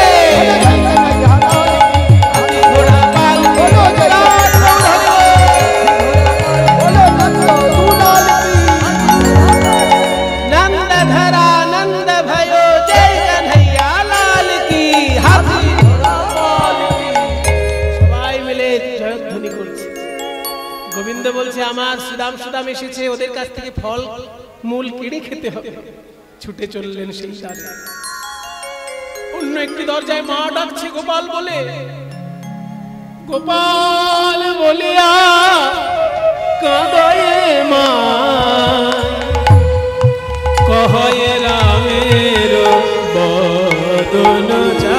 Speaker 1: कन्हैया लाल की। हाथी घोड़ा पाल बोलो जय গোবিন্দ বলছে আমার সুদাম সুদাম এসেছে, ওদের কাছ থেকে ফল মূল কেড়ে খেতে হবে। ছুটে চললেন সেই দ্বারে। অন্য একটি দরজায় মা ডাকছে গোপাল বলে, গোপাল বলিয়া কাঁদয়ে মা কহয়ে রামের বদন যা।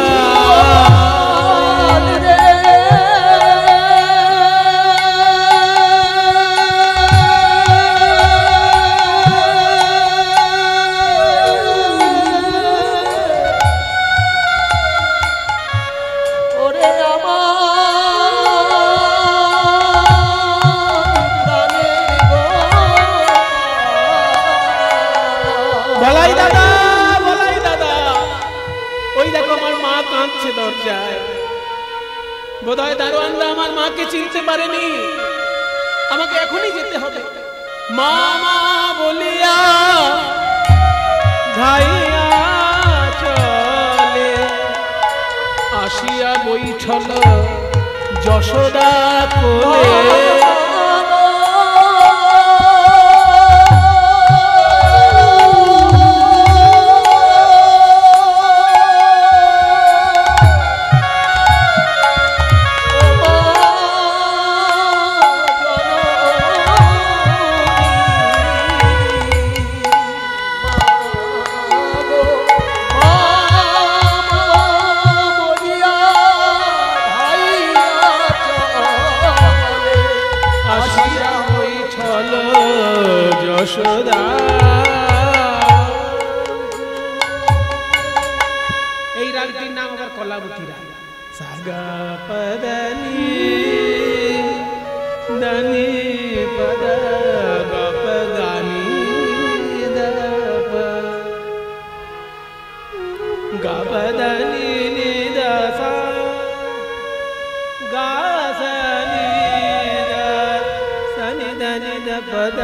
Speaker 1: বোধহয় দারোয়ানরা আমার মাকে চিনতে পারেনি, আমাকে এখনই যেতে হবে। মা মা বলিয়া ধাইয়া চলে আসিয়া বৈঠল যশোদা কোলে। এই রাগটির নাম আবার কলাবতী রাগ। সাগা পদনি দানি পদ গপ গানি দপ গপদনি নিদসা গাসনি দ সনি দনি দপদ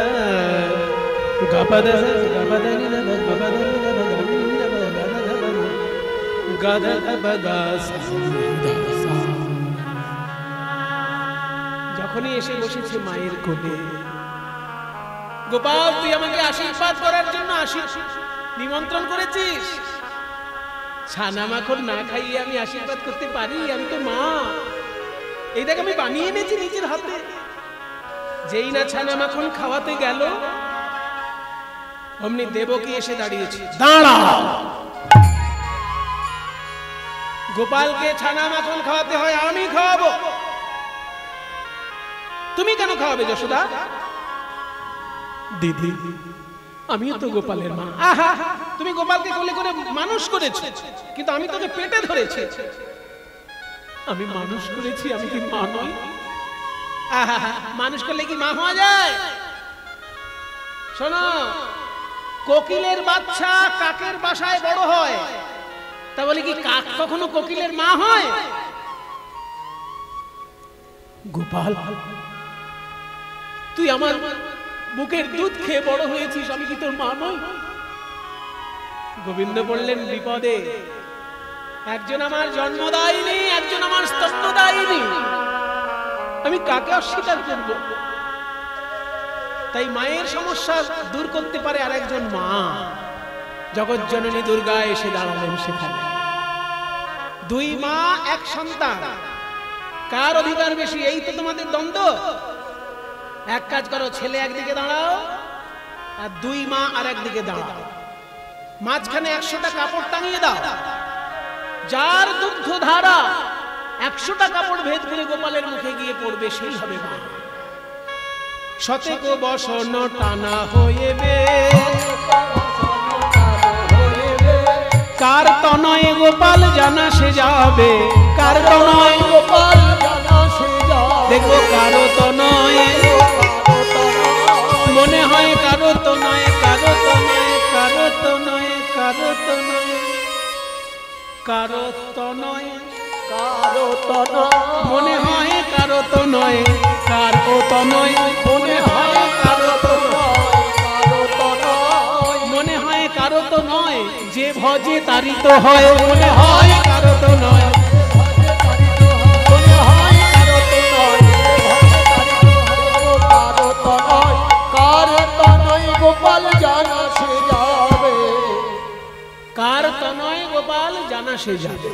Speaker 1: গপদ গপদনি দ গপদনি দ যখনই এসে বসেছে মায়ের কোলে, গোপাল তুই আমাকে আশীর্বাদ করার জন্য নিমন্ত্রণ করেছিস। ছানা মাখন না খাইয়ে আমি আশীর্বাদ করতে পারি? আমি তো মা। এই দেখ আমি বানিয়ে এনেছি নিজের হাতে। যেই না ছানা মাখন খাওয়াতে গেল অমনি দেবকী এসে দাঁড়িয়েছে। দাঁড়া। গোপালকে ছানা মাখন খাওয়াতে হয়, আমি খাওয়াবো। তুমি কেন খাওয়াবে যশোদা? দিদি, আমিও তো গোপালের মা। আহা, তুমি গোপালকে কোলে করে মানুষ করেছো, কিন্তু আমি তোকে পেটে ধরেছি। আমি মানুষ করেছি, আমি কি মা নই? আহা, মানুষ করলে কি মা হওয়া যায়? শোনো, কোকিলের বাচ্চা কাকের বাসায় বড় হয়, তা বলে কি কাক কখনো কোকিলের মা হয়? গোপাল, তুই আমার বুকের দুধ খেয়ে বড় হয়েছিস, আমি কি তোর মা নই? গোবিন্দ বললেন, বিপদে একজন আমার জন্মদায়িনী, একজন আমার স্তন্যদায়িনী, আমি কাকে অস্বীকার করব? তাই মায়ের সমস্যা দূর করতে পারে আর একজন মা। জগৎজননী দুর্গা এসে দাঁড়ালেন সেখানে। দুই মা এক সন্তান, কার অধিকার বেশি? এই তো তোমাদের দ্বন্দ্ব। এক কাজ করো, ছেলে একদিকে দাঁড়াও আর দুই মা আর একদিকে দাঁড়াও, মাঝখানে 100টা কাপড় টাঙিয়ে দাও। যার দুগ্ধ ধারা 100টা কাপড় ভেদ করে গোপালের মুখে গিয়ে পড়বে, সেই হবে মা। শতেক বসন টানা হইবে, কার তনয় গোপাল জানা সে যাবে, কার তনয়
Speaker 2: গোপাল জানা সে যাবে।
Speaker 1: দেখো কারো তনয়, মনে হয় কারো তনয়, কারো তনয়, কারো তনয়, কারো তনয়, কারো তনয়,
Speaker 2: কারো তনয়
Speaker 1: মনে হয় কারো তনয়, কার ও তনয়, মনে হয় কারো তনয়,
Speaker 2: কারো তনয়
Speaker 1: মনে হয় কারো তো নয়, যে ভজে তারই তো হয়, মনে হয় কারো তো নয়।
Speaker 2: মনে হয় কারো তনয়, কারো তনয়, কারো তনয় গোপাল জানা সে যাবে।
Speaker 1: কার তনয় গোপাল জানা সে যাবে।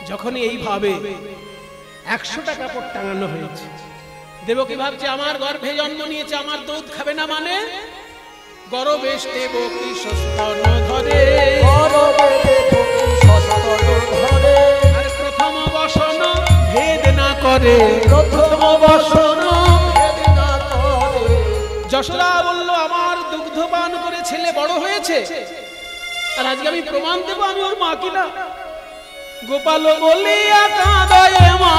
Speaker 1: যখন এইভাবে 100টা কাপড় টাঙানো হয়েছে, দেবকী ভাবছে আমার গর্ভে জন্ম নিয়েছে, আমার দুধ খাবে না মানে? গর্বেশ দেবকী সস্তন ধরে,
Speaker 2: গর্বে দেবকী সস্তন ধরে,
Speaker 1: আর প্রথম বসন ভেদ না করে,
Speaker 2: প্রথম বসন ভেদ না করে।
Speaker 1: যশোদা বলল আমার দুগ্ধ পান করে ছেলে বড় হয়েছে, আর আজকে আমি প্রমাণ দেব আমি ওর মা কিনা। গোপাল বলিয়া কাঁদয়ে মা,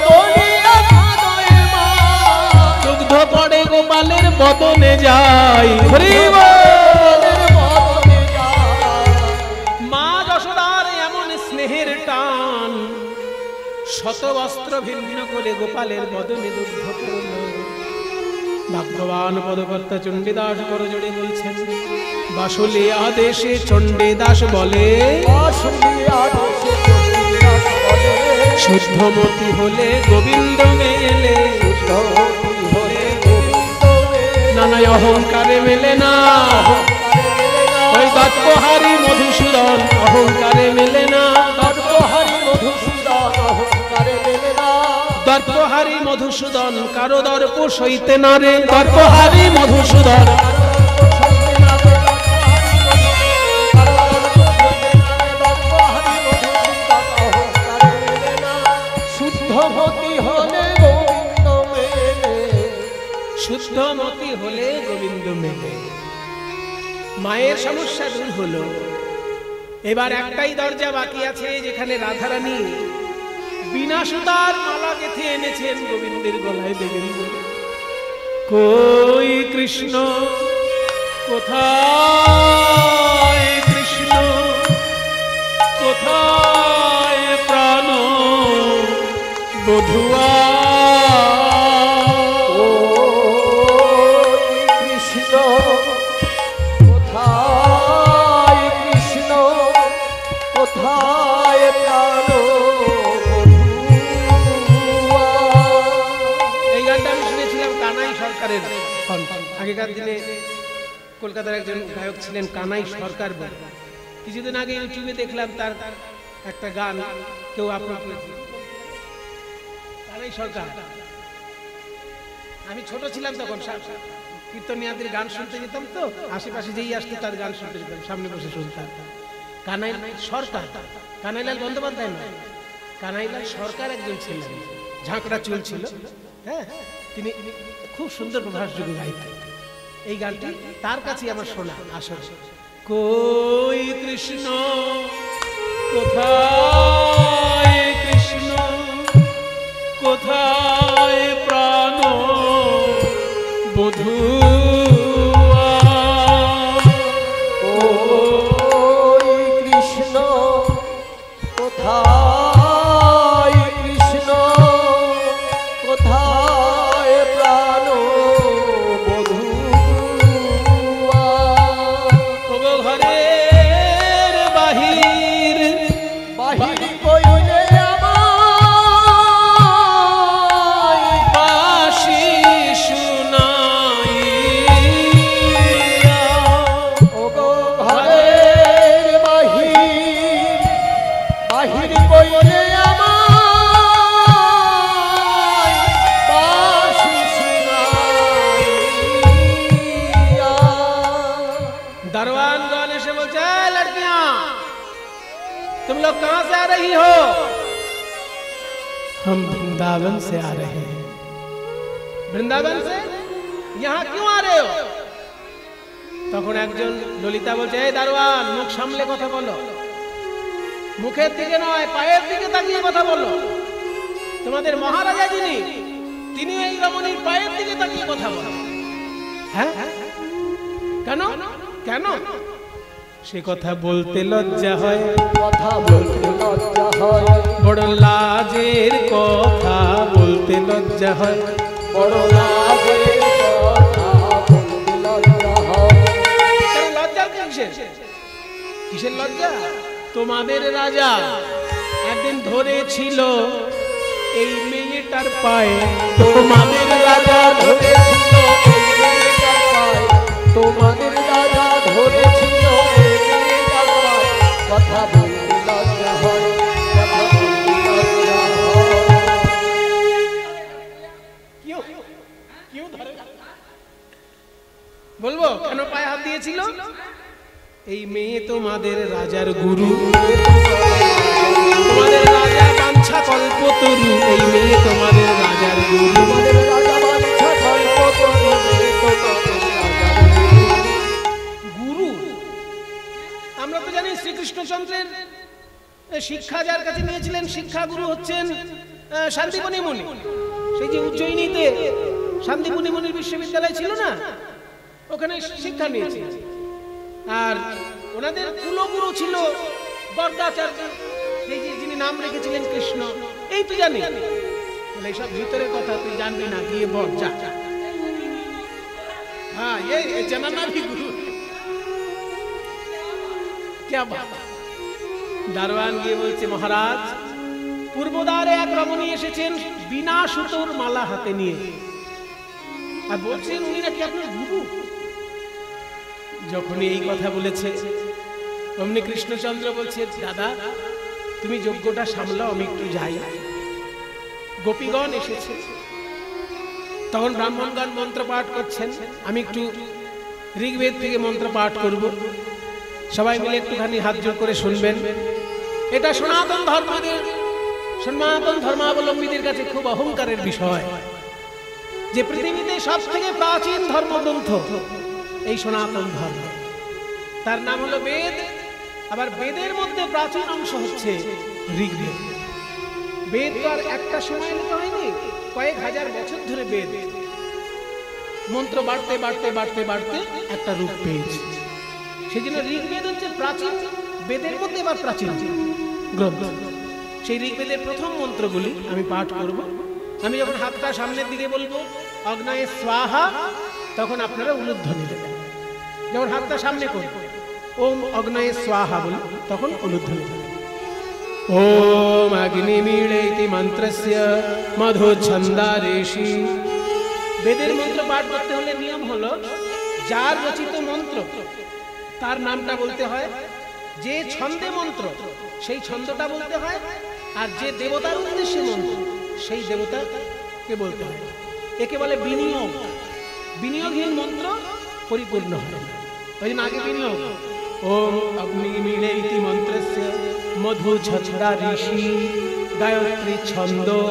Speaker 2: বলিয়া কাঁদয়ে মা,
Speaker 1: দুগ্ধ পড়ে গোপালের বদনে যায়।
Speaker 2: বদনে যায়।
Speaker 1: মা যশোদার এমন স্নেহের টান, শত বস্ত্র ভিন্ন করে গোপালের বদনে দুগ্ধ করল। ভাগ্যবান পদকর্তা চণ্ডীদাস বড় জোরে বলছেন, বাসুলি আদেশে চণ্ডীদাস বলে, শুদ্ধমতি হলে গোবিন্দ মেলে, নানায় অহংকারে মেলে না, ওই দর্পহারি মধুসূদন অহংকারে মেলে না, দর্পহারি মধুসূদন কারো দর্প সইতে না রে, দর্পহারি মধুসূদন। শুদ্ধমতি হলে গোবিন্দ মেলে। মায়ের সমস্যা দূর হলো। এবার একটাই দরজা বাকি আছে, যেখানে রাধারানী বিনা সুতার মালা গেঁথে এনেছেন গোবিন্দের গলায় দেবেন বলে। কই কৃষ্ণ কোথায়, কৃষ্ণ কোথায় প্রাণ বধুয়া, আগেকার দিনে কলকাতার একজন গায়ক ছিলেন কানাই সরকার বলে। কিছুদিন আগে ইউটিউবে দেখলাম তার একটা গান কেউ আপলোড করেছে, কানাই সরকার। আমি ছোট ছিলাম তখন, কীর্তনিয়াদের গান শুনতে যেতাম, তো আশেপাশে যেই আসতো তার গান শুনতে যেতাম, সামনে বসে শুনতাম। কানাই সরকার, কানাইলাল বন্দ্যোপাধ্যায় নয়, কানাইলাল সরকার একজন ছিলেন, ঝাঁকড়া চুল ছিল, হ্যাঁ, তিনি খুব সুন্দর প্রভাসযোগ্য গাইতেন। এই গানটি তার কাছে আমার শোনা আসল। কই কৃষ্ণ কোথায়, কৃষ্ণ কোথায় প্রাণ বধূ,
Speaker 2: কৃষ্ণ কোথায়, কৃষ্ণ কোথায় প্রাণ বধূ,
Speaker 1: ঘরের বাহির
Speaker 2: বাহির কইলে আমায়
Speaker 1: বাঁশি শুনাই,
Speaker 2: ওগো ঘরের বাহির বাহির কইলে আমায় বাঁশি শুনাইয়া।
Speaker 1: दरवानगण एसे बोलते हैं लड़कियां तुम लोग कहां से आ रही हो? हम वृंदावन से आ रहे हैं। वृंदावन से? यहाँ क्यों आ रहे हो? তখন একজন ললিতা বলছে, এই দারোয়ান মুখ সামলে কথা বলো, মুখের দিকে নয় পায়ের দিকে তাকিয়ে কথা বলো। তোমাদের মহারাজা যিনি তিনি এই রমণীর পায়ের দিকে তাকিয়ে কথা বলো। হ্যাঁ কেন কেন? সে কথা বলতে লজ্জা হয়,
Speaker 2: কথা বলতে লজ্জা হয়,
Speaker 1: বড় লাজের কথা বলতে লজ্জা হয়,
Speaker 2: বড় লাজের কথা বলতে লজ্জা হয়।
Speaker 1: কেন লজ্জা কিসের? কিসের লজ্জা? তোমাদের রাজা একদিন ধরেছিল এই মেয়েটার পায়ে, তোমাদের রাজা
Speaker 2: ধরেছিল এই মেয়েটার পায়ে, তোমাদের রাজা ধরেছিল এই মেয়েটার পায়ে, কথা বলতে লজ্জা হয়, কথা বলতে লজ্জা হয়।
Speaker 1: क्यों ধরে বলবো কেন পায়ে হাত দিয়েছিল? এই মেয়ে তোমাদের রাজার গুরু, তোমাদের রাজা বাঞ্ছা কল্পতরু, এই মেয়ে তোমাদের রাজার গুরু।
Speaker 2: তোমাদের রাজা বাঞ্ছা কল্পতরু, মেয়ে তোমাদের রাজার
Speaker 1: গুরু আমরা তো জানি শ্রীকৃষ্ণচন্দ্রের শিক্ষা যার কাছে নিয়েছিলেন, শিক্ষা গুরু হচ্ছেন শান্তিমণি মুনি। সেই যে উজ্জয়িনীতে শান্তিমণি মুনির বিশ্ববিদ্যালয় ছিল না, ওখানে শিক্ষা নিয়েছে। আর ওনাদের কুলগুরু ছিল গর্গাচার্য, এই যে যিনি নাম রেখেছিলেন কৃষ্ণ। এই তো জানি, বলে এইসব ভিতরের কথা তুই জানবি না, গিয়ে বল যা। হ্যাঁ এই জানা भी गुरु क्या बात। দারোয়ান গিয়ে বলছে, মহারাজ পূর্বদ্বারে এক রমণী এসেছেন বিনা সুতোর মালা হাতে নিয়ে, আর বলছেন উনি নাকি আপনার গুরু। যখনই এই কথা বলেছে অমনি কৃষ্ণচন্দ্র বলছে, দাদা তুমি যজ্ঞটা সামলাও, আমি একটু যাই। গোপীগণ এসেছে, তখন ব্রাহ্মণগণ মন্ত্র পাঠ করছেন, আমি একটু ঋগ্বেদ থেকে মন্ত্র পাঠ করব, সবাই মিলে একটুখানি হাত জোড় করে শুনবেন। এটা সনাতন ধর্মদের, সনাতন ধর্মাবলম্বীদের কাছে খুব অহংকারের বিষয় যে পৃথিবীতে সব থেকে প্রাচীন ধর্মগ্রন্থ এই সনাতন ধর্ম, তার নাম হলো বেদ। আবার বেদের মধ্যে প্রাচীন অংশ হচ্ছে ঋগ্বেদ। বেদ তো আর একটা সময় লেখা হয়নি, কয়েক হাজার বছর ধরে বেদ মন্ত্র বাড়তে বাড়তে বাড়তে বাড়তে একটা রূপ পেয়েছে। সেই জন্য ঋগ্বেদ হচ্ছে প্রাচীন বেদের মধ্যে আবার প্রাচীন গ্রন্থ। সেই ঋগ্বেদের প্রথম মন্ত্রগুলি আমি পাঠ করব। আমি যখন হাতটা সামনের দিকে বলবো অগ্নয়ে স্বাহা, তখন আপনারা উলুধ্বনি দেবেন। যখন হাতটা সামনে করবো ওম অগ্নয়ে স্বাহা বলি, তখন উলুধ্বনি দেবেন। ওম অগ্নিমিড়েতি মন্ত্রস্য মধু ছন্দারেষি। বেদের মন্ত্র পাঠ করতে হলে নিয়ম হলো যার রচিত মন্ত্র তার নামটা বলতে হয়, যে ছন্দে মন্ত্র সেই ছন্দটা বলতে হয়, আর যে দেবতার উদ্দেশ্যে মন্ত্র সেই দেবতাকে বলতে হয়। একে বলে বিনিয়োগ। বিনিয়োগহীন মন্ত্র পরিপূর্ণ হয় না, ওই জন্য আগে বিনিয়োগ, ओम अग्निमीळे इति मंत्रस्य मधु छंदा ऋषि गायत्री छंदो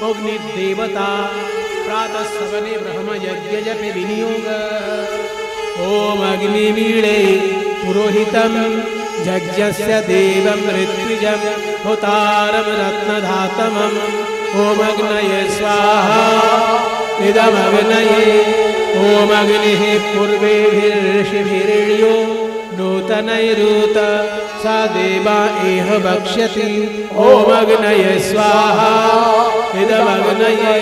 Speaker 1: अग्निदेवता प्रातः सवने ब्रह्म यज्ञ जपे विनियोग। ओम अग्निमीळे पुरोहितं यज्ञस्य देवं ऋत्विजं होतारं रत्नधातमम्। ओम अग्नये स्वाहा इदमग्नये। ओम अग्निः पूर्वेभिर्षिभिर्यो नूतनैरुत सा देवा एह भक्ष्यति। ओम अग्नये स्वाहा इदमग्नये।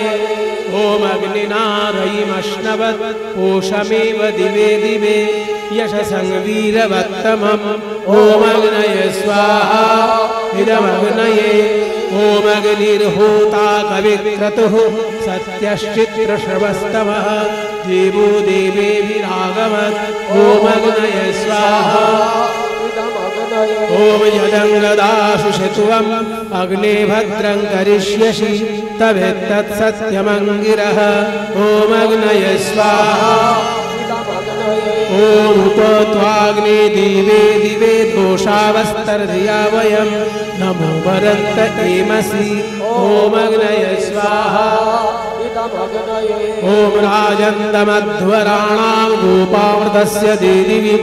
Speaker 1: ओम अग्निना रयिमश्नवत् पोषमेव दिवे दिवे यशसं वीरवत्तमम्। ओम अग्नये स्वाहा इदमग्नये। ओम अग्निर्होता कविक्रतुः सत्यश्चित्रश्रवस्तमः देवो देवेभिरागमत्। ओम अग्नये स्वाहा। ओम यदङ्गदाशु शतुवम् अग्ने भद्रं करिष्यसि तवेत्तत्सत्यमङ्गिरः। ओम अग्नये स्वाहा। ओम उपत्वाग्ने दिवे दिवे दोषावस्तर्धिया वयं नमो वरन्त एमसि। ओम अग्नये स्वाहा। ओम राजन्दमध्वराणां गोपामृतस्य देदिवि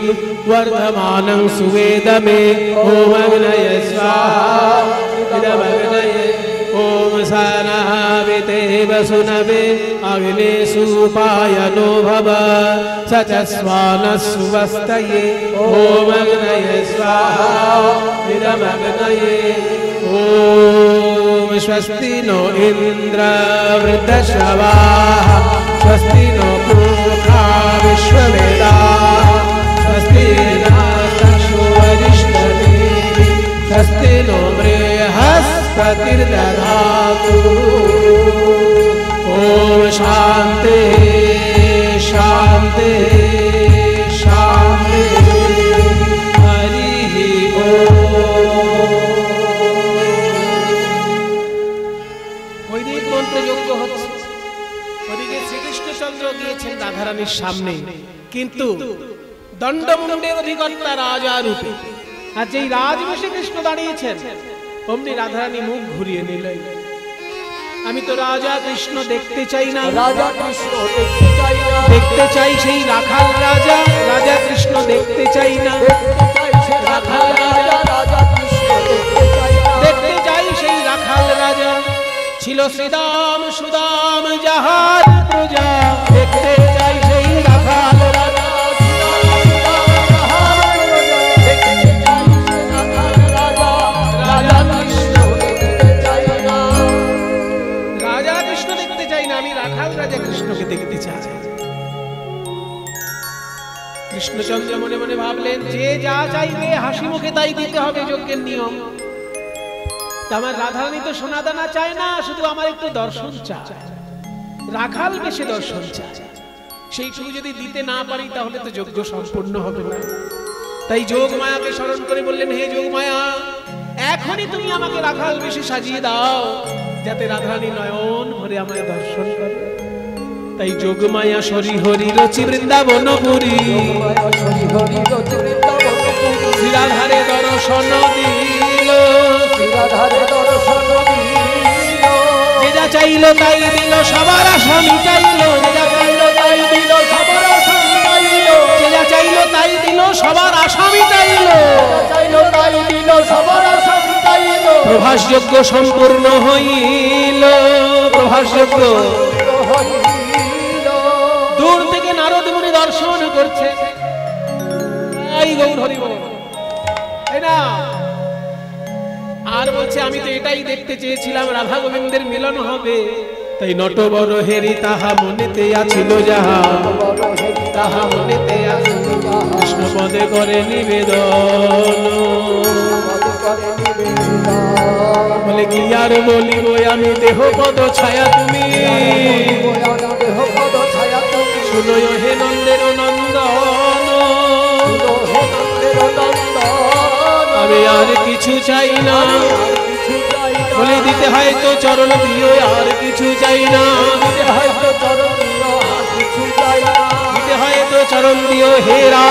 Speaker 1: वर्धमानं सुवेदमे। ओम अग्नये स्वाहा इदमग्नये। ओम सनः वितेव सुनवे अग्ने सुपायनो भव स च स्वानः सुवस्तये। ओम अग्नये स्वाहा इदमग्नये। ओम स्वस्ति नो इन्द्र वृद्धश्रवाः स्वस्ति नो पूषा विश्ववेदाः स्वस्ति नक्षत्रो वरिष्ठदेवी स्वस्ति नो बृहस्पतिर्दधातु। ओम शान्ति शान्ति शान्ति। हरिः ओम। বৈদিক মন্ত্র যজ্ঞ হচ্ছে, ওদিকে শ্রীকৃষ্ণচন্দ্র গিয়েছেন রাধারানীর সামনে, কিন্তু দণ্ডমুণ্ডের অধিকর্তা রাজা রূপে। আর যেই রাজবেশে কৃষ্ণ দাঁড়িয়েছেন অমনি রাধারানী মুখ ঘুরিয়ে নিলেন। আমি তো রাজা কৃষ্ণ দেখতে চাই না,
Speaker 2: রাজা কৃষ্ণ দেখতে চাই না,
Speaker 1: দেখতে চাই সেই রাখাল রাজা। রাজা কৃষ্ণ দেখতে চাই না,
Speaker 2: রাখাল রাজা, রাজা কৃষ্ণ দেখতে চাই না,
Speaker 1: দেখতে চাই সেই রাখাল রাজা। ছিল শ্রীদাম সুদাম যাহার প্রজা, দেখতে চাই সেই রাখাল রাজা। রাজা কৃষ্ণ দেখতে চাই না, রাজা কৃষ্ণ দেখতে চাই না, আমি রাখাল রাজা কৃষ্ণকে দেখতে চাই। কৃষ্ণচন্দ্র মনে মনে ভাবলেন, যে যা চাইবে হাসি মুখে তাই দিতে হবে, যজ্ঞের নিয়ম। আমার রাধারানী তো সোনাদানা চায় না, শুধু আমার একটু দর্শন চায়, রাখাল বেশে দর্শন চায়। সেইটুকু যদি দিতে না পারি তাহলে তো যজ্ঞ সম্পূর্ণ হবে না। তাই যোগমায়াকে স্মরণ করে বললেন, হে যোগমায়া, এখনই তুমি আমাকে রাখাল বেশে সাজিয়ে দাও, যাতে রাধারানী নয়ন ভরে আমায় দর্শন করে। তাই যোগমায়া সরি হরি রচি বৃন্দাবনপুরী, শ্রীরাধারে দর্শন দিল,
Speaker 2: রাধারে দর্শন দিল,
Speaker 1: যে যা চাইলো তাই দিল, সবার আশা মিটাইলো। যে যা চাইলো তাই দিল, সবার আশা মিটাইলো। যে যা চাইলো তাই দিল, সবার আশা মিটাইলো।
Speaker 2: চাইলো তাই দিল, সবার আশা মিটাইলো।
Speaker 1: প্রভাস যজ্ঞ সম্পূর্ণ হইল, প্রভাস যজ্ঞ। দূর থেকে নারদ মুনি দর্শন করছে, এই গৌর হরি বল, তাই না? আর বলছে, আমি তো এটাই দেখতে চেয়েছিলাম, রাধা গোবিন্দের মিলন হবে। তাই নটবর হেরি তাহা মনেতে আছিল যাহা, তাহা মনেতে আছিল কৃষ্ণ পদে করে নিবেদন। বলে কি আর বলিব আমি, দেহ পদ ছায়া তুমি, শুনো হে নন্দের নন্দন। আমি আর কিছু চাই না, বলে দিতে হয় তো চরণ দিও, আর কিছু চাই না। দিতে হয় তো চরণ দিও হে রাম।